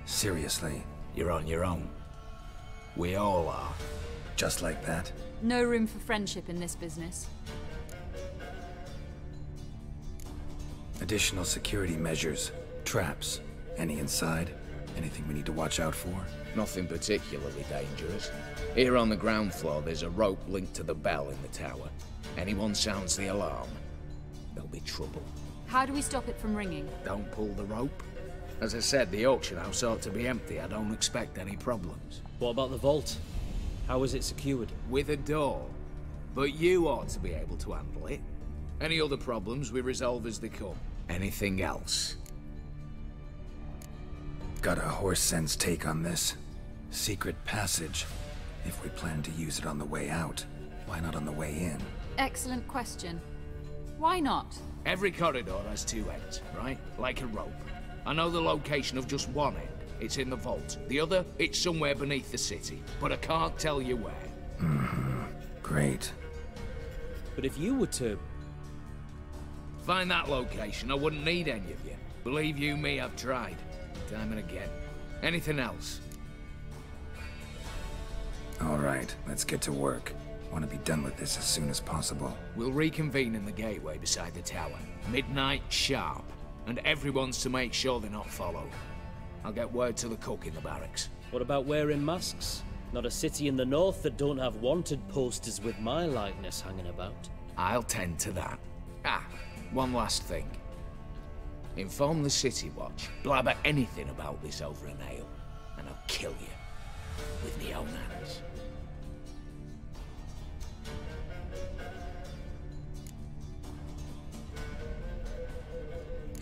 Seriously. You're on your own. We all are. Just like that? No room for friendship in this business. Additional security measures. Traps. Any inside? Anything we need to watch out for? Nothing particularly dangerous. Here on the ground floor, there's a rope linked to the bell in the tower. Anyone sounds the alarm, there'll be trouble. How do we stop it from ringing? Don't pull the rope. As I said, the auction house ought to be empty. I don't expect any problems. What about the vault? How is it secured? With a door. But you ought to be able to handle it. Any other problems we resolve as they come. Anything else? Got a horse sense take on this. Secret passage. If we plan to use it on the way out, why not on the way in? Excellent question. Why not? Every corridor has two ends, right? Like a rope. I know the location of just one end. It's in the vault. The other, it's somewhere beneath the city. But I can't tell you where. Great. But if you were to... find that location, I wouldn't need any of you. Believe you me, I've tried. Time and again. Anything else? All right, let's get to work. Want to be done with this as soon as possible. We'll reconvene in the gateway beside the tower. Midnight sharp. And everyone's to make sure they're not followed. I'll get word to the cook in the barracks. What about wearing masks? Not a city in the north that don't have wanted posters with my likeness hanging about. I'll tend to that. Ah, one last thing. Inform the City Watch. Blabber anything about this over an ale, and I'll kill you. With my own hands.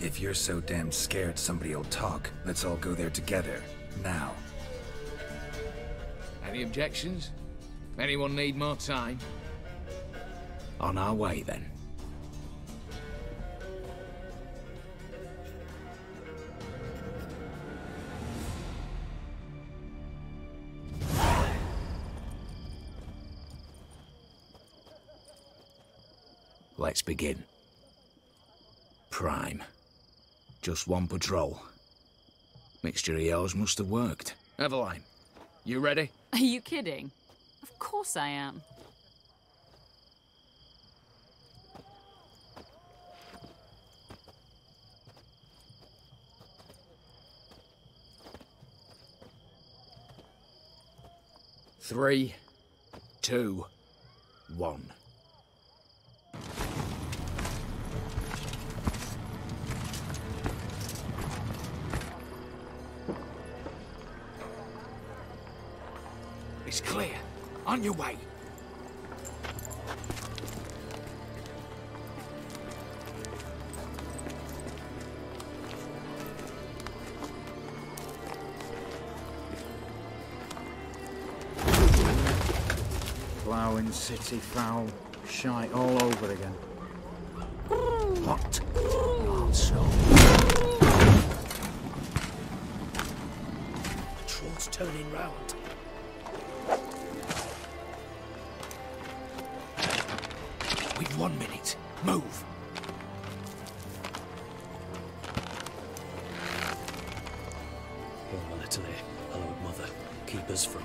If you're so damn scared somebody'll talk, let's all go there together. Now. Any objections? Anyone need more time? On our way, then. Let's begin. Prime. Just one patrol. Mixture of yours must have worked. Eveline, you ready? Are you kidding? Of course I am. Three, two, one. It's clear. On your way. Ploughing city foul. Shite all over again. What? Also. Patrol's turning round. We've 1 minute. Move. Oh, my little hallowed mother, keep us from...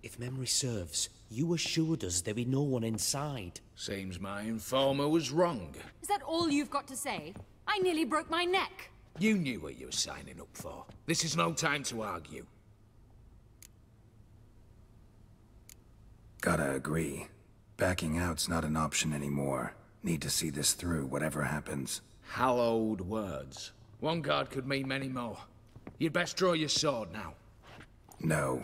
If memory serves, you assured us there be no one inside. Seems my informer was wrong. Is that all you've got to say? I nearly broke my neck. You knew what you were signing up for. This is no time to argue. Gotta agree. Backing out's not an option anymore. Need to see this through, whatever happens. Hallowed words. One guard could mean many more. You'd best draw your sword now. No.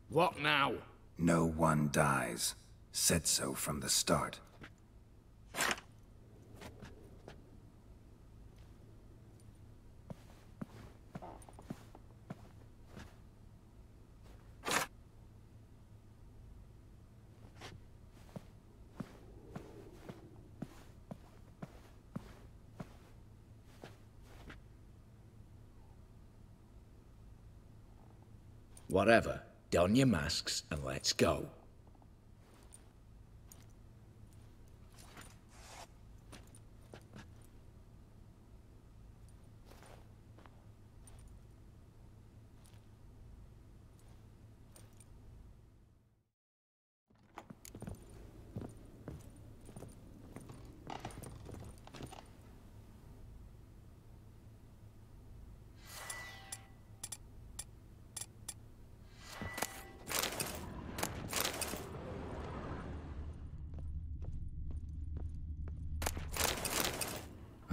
What now? No one dies. Said so from the start. Whatever. Don your masks and let's go.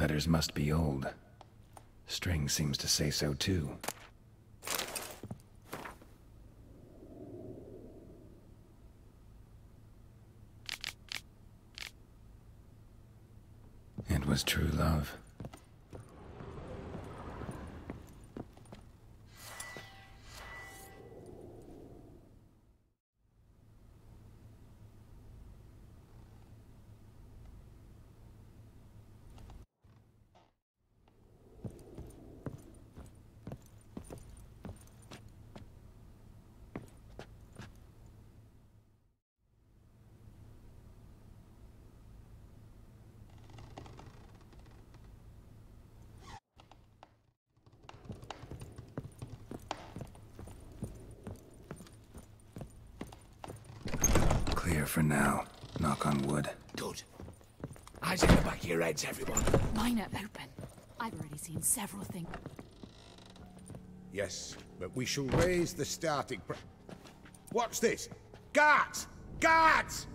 Letters must be old. String seems to say so too. It was true love. Clear for now. Knock on wood. Good. Eyes in the back of your heads, everyone. Mine are open. I've already seen several things. Yes, but we shall raise the starting What's this? Guards! Guards!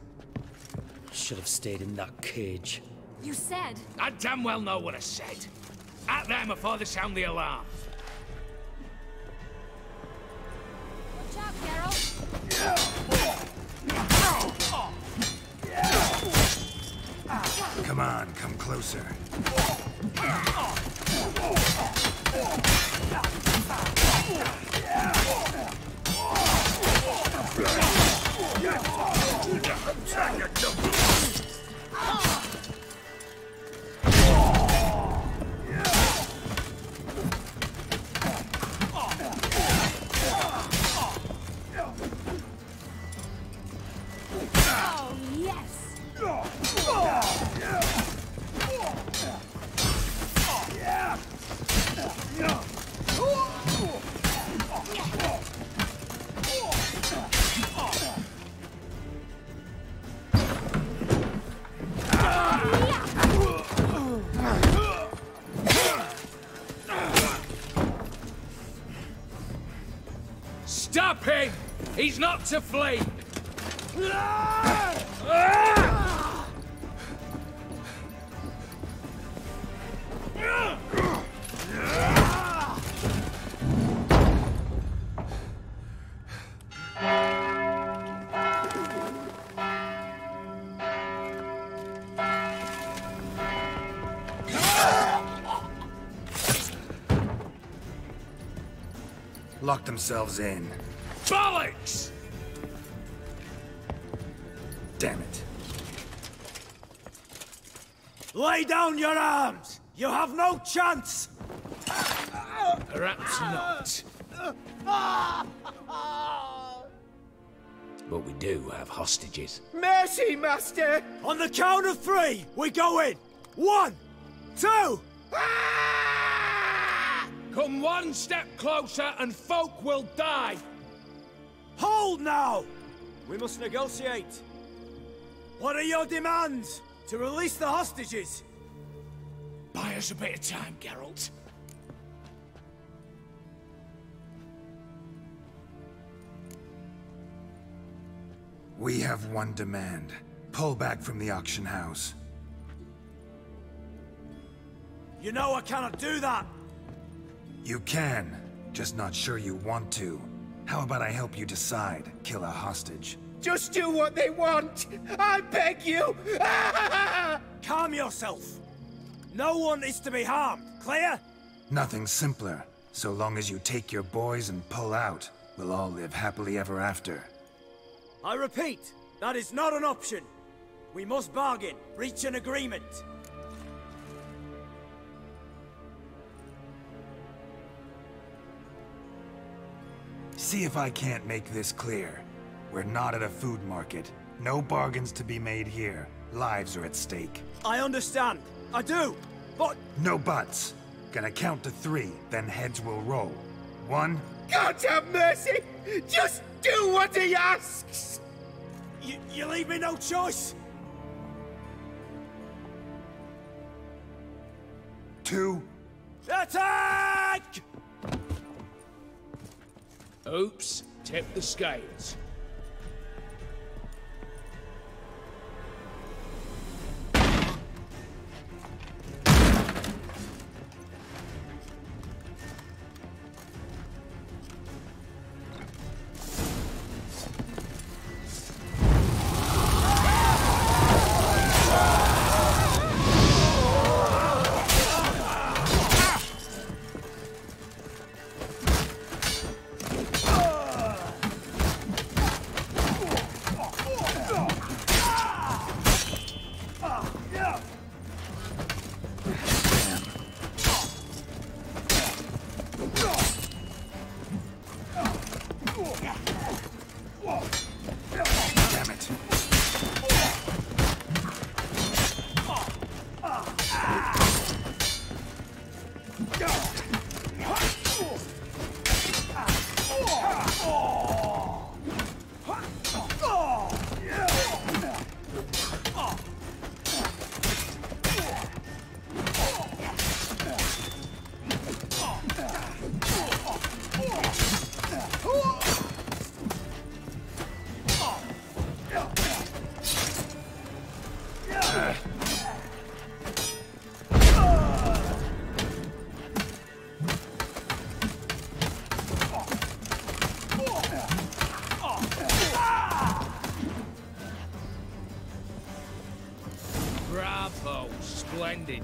Should have stayed in that cage. You said... I damn well know what I said. At them before they sound the alarm. Watch out, Geralt. Come on, come closer. Oh, yes! Stop him! He's not to flee! Lock themselves in. Bollocks! Damn it. Lay down your arms! You have no chance! Perhaps not. But we do have hostages. Mercy, Master! On the count of 3, we go in! 1, 2... Come one step closer and folk will die! Hold now! We must negotiate. What are your demands? To release the hostages? Buy us a bit of time, Geralt. We have one demand. Pull back from the auction house. You know I cannot do that! You can, just not sure you want to. How about I help you decide? Kill a hostage. Just do what they want! I beg you! Calm yourself! No one is to be harmed, clear? Nothing simpler. So long as you take your boys and pull out, we'll all live happily ever after. I repeat, that is not an option. We must bargain, reach an agreement. See if I can't make this clear. We're not at a food market. No bargains to be made here. Lives are at stake. I understand. I do. But... No buts. Gonna count to 3, then heads will roll. 1... God have mercy! Just do what he asks! You leave me no choice! 2... Attack! Oops, tip the scales.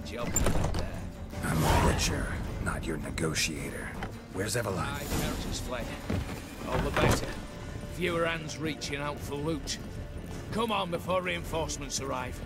job done there. I'm a butcher, not your negotiator. Where's Eveline? My character's fled. All the better. Fewer hands reaching out for loot. Come on before reinforcements arrive.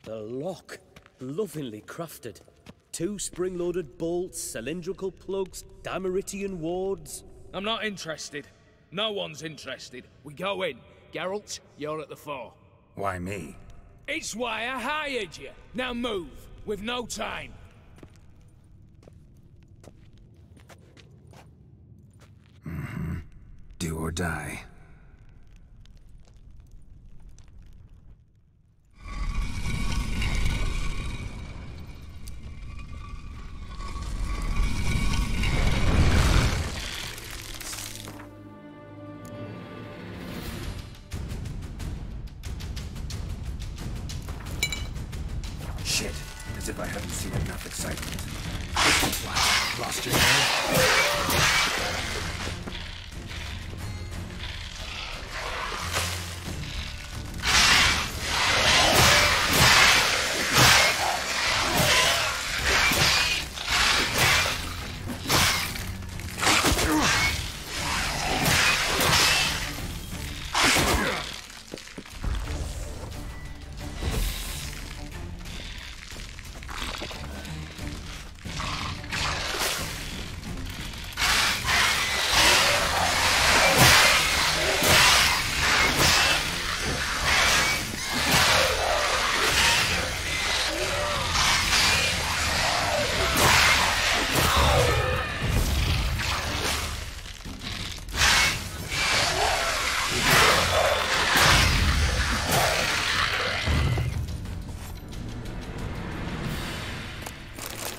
The lock. Lovingly crafted. 2 spring-loaded bolts, cylindrical plugs, Dameritian wards. I'm not interested. No one's interested. We go in. Geralt, you're at the fore. Why me? It's why I hired you. Now move. We've no time. Mm-hmm. Do or die. Shit, as if I haven't seen enough excitement. Lost your nerve?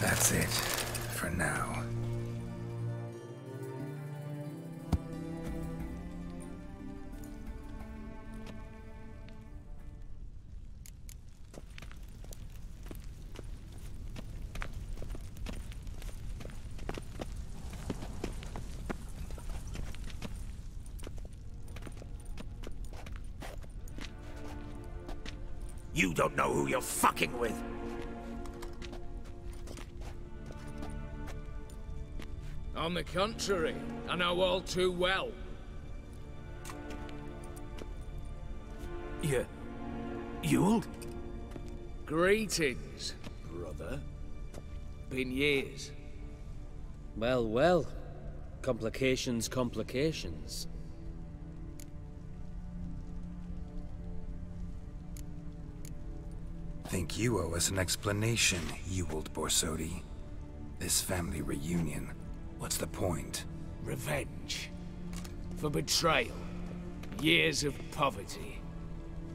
That's it, for now. You don't know who you're fucking with. On the contrary, I know all too well. Yule? Greetings, brother. Been years. Well, well. Complications, complications. Think you owe us an explanation, Ewald Borsodi. This family reunion, what's the point? Revenge. For betrayal. Years of poverty.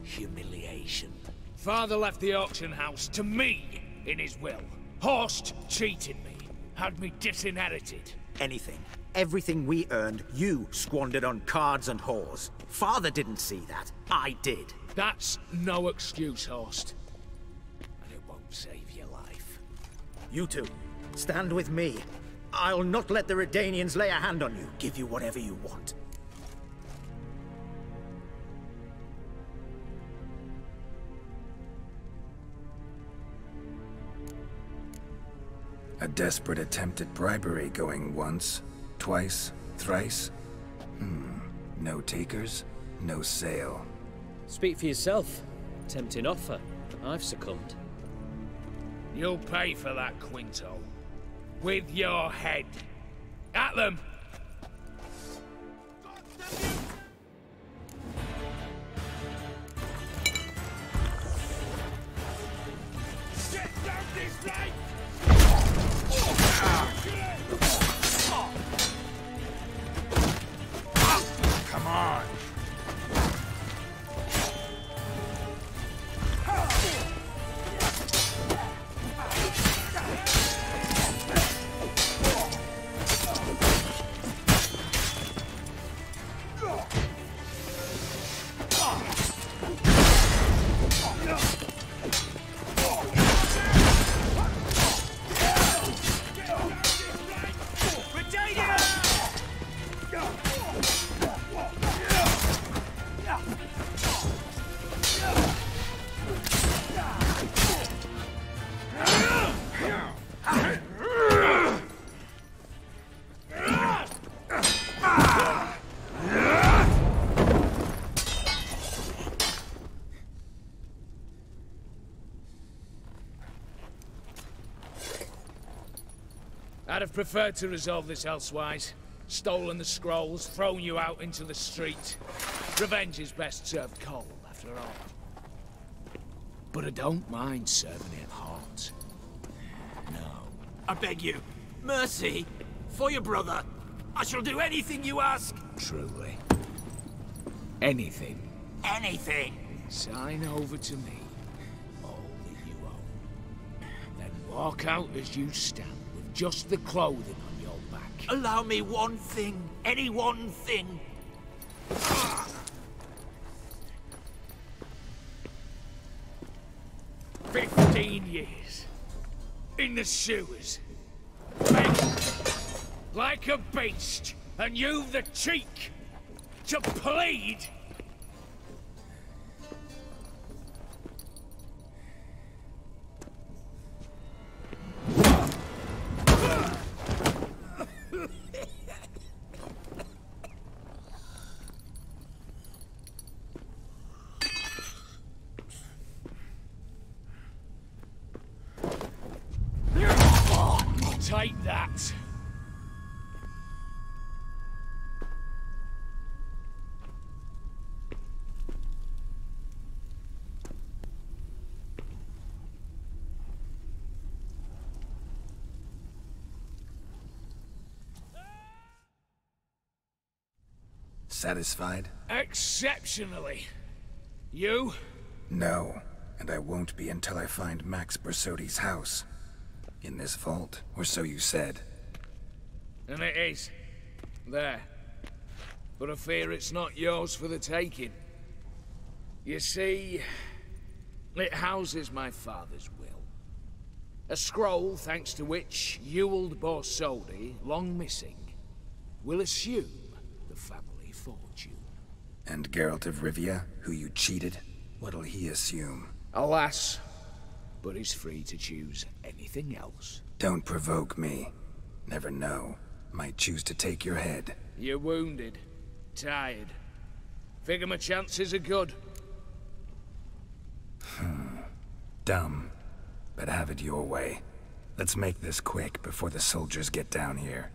humiliation. Father left the auction house to me in his will. Horst cheated me, had me disinherited. Anything. Everything we earned, you squandered on cards and whores. Father didn't see that. I did. That's no excuse, Horst. And it won't save your life. You two, stand with me. I'll not let the Redanians lay a hand on you. Give you whatever you want. A desperate attempt at bribery going once, twice, thrice. No takers, no sale. Speak for yourself. Tempting offer. I've succumbed. You'll pay for that, Quinto. With your head. At them! Get down this way! Come on! I'd have preferred to resolve this elsewise. Stolen the scrolls, thrown you out into the street. Revenge is best served cold, after all. But I don't mind serving it hot. No. I beg you, mercy, for your brother. I shall do anything you ask. Truly. Anything. Anything. Sign over to me all that you own. Then walk out as you stand. Just the clothing on your back. Allow me one thing. Any one thing. 15 years. In the sewers. Begging. Like a beast. And you've the cheek to plead. Take that. Satisfied? Exceptionally. You? No, and I won't be until I find Max Bersodi's house. In this vault, or so you said. And it is. There. But I fear it's not yours for the taking. You see, it houses my father's will. A scroll thanks to which Ewald Borsodi, long missing, will assume the family fortune. And Geralt of Rivia, who you cheated, what'll he assume? Alas, but he's free to choose anything else. Don't provoke me. Never know. Might choose to take your head. You're wounded. Tired. Figure my chances are good. Dumb. But have it your way. Let's make this quick before the soldiers get down here.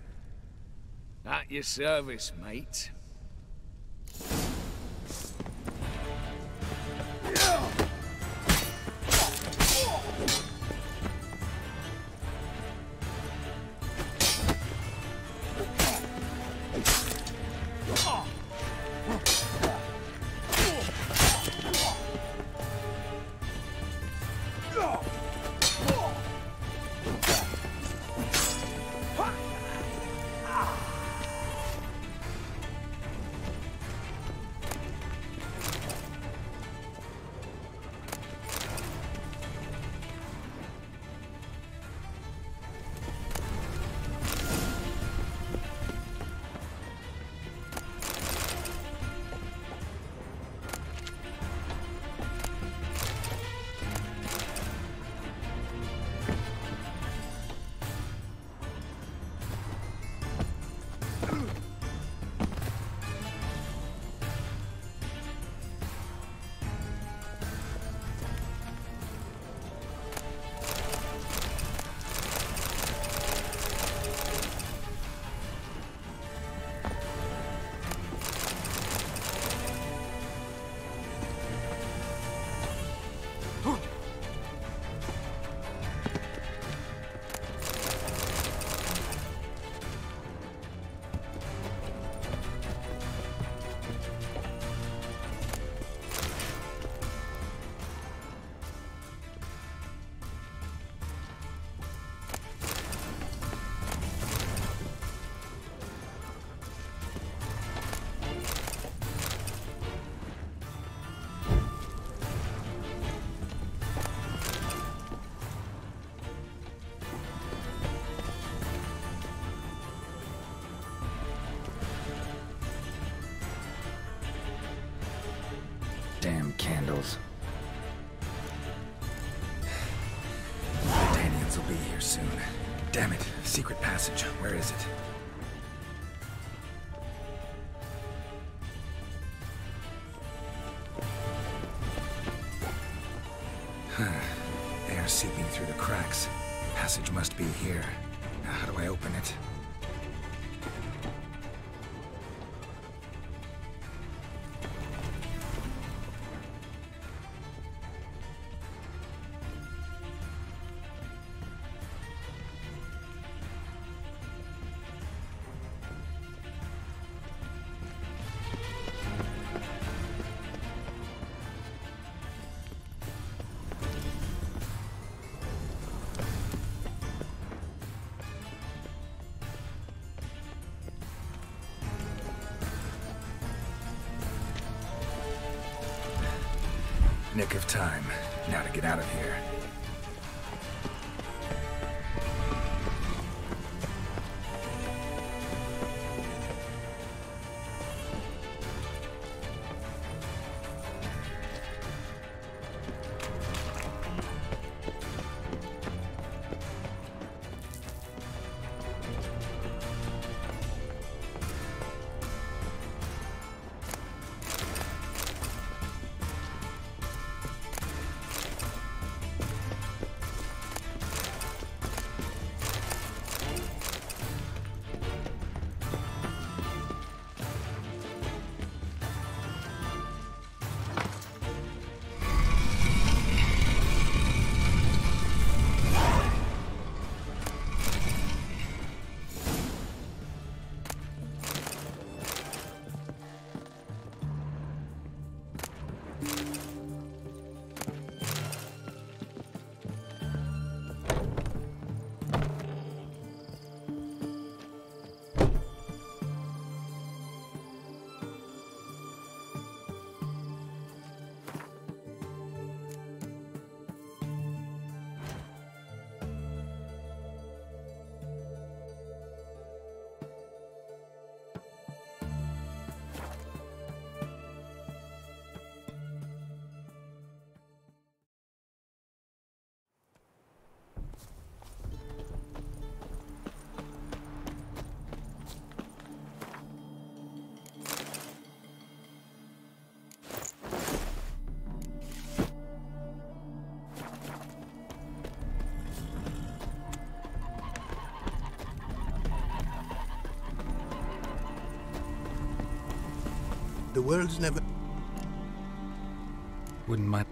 At your service, mate. Damn it. Secret passage. Where is it? Air seeping through the cracks. Passage must be here. Now, how do I open it? Nick of time. Now to get out of here. The world's never... Wouldn't mind...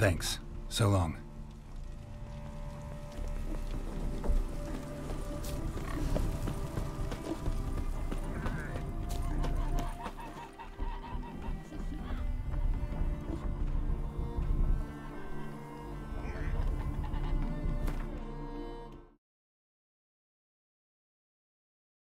Thanks. So long.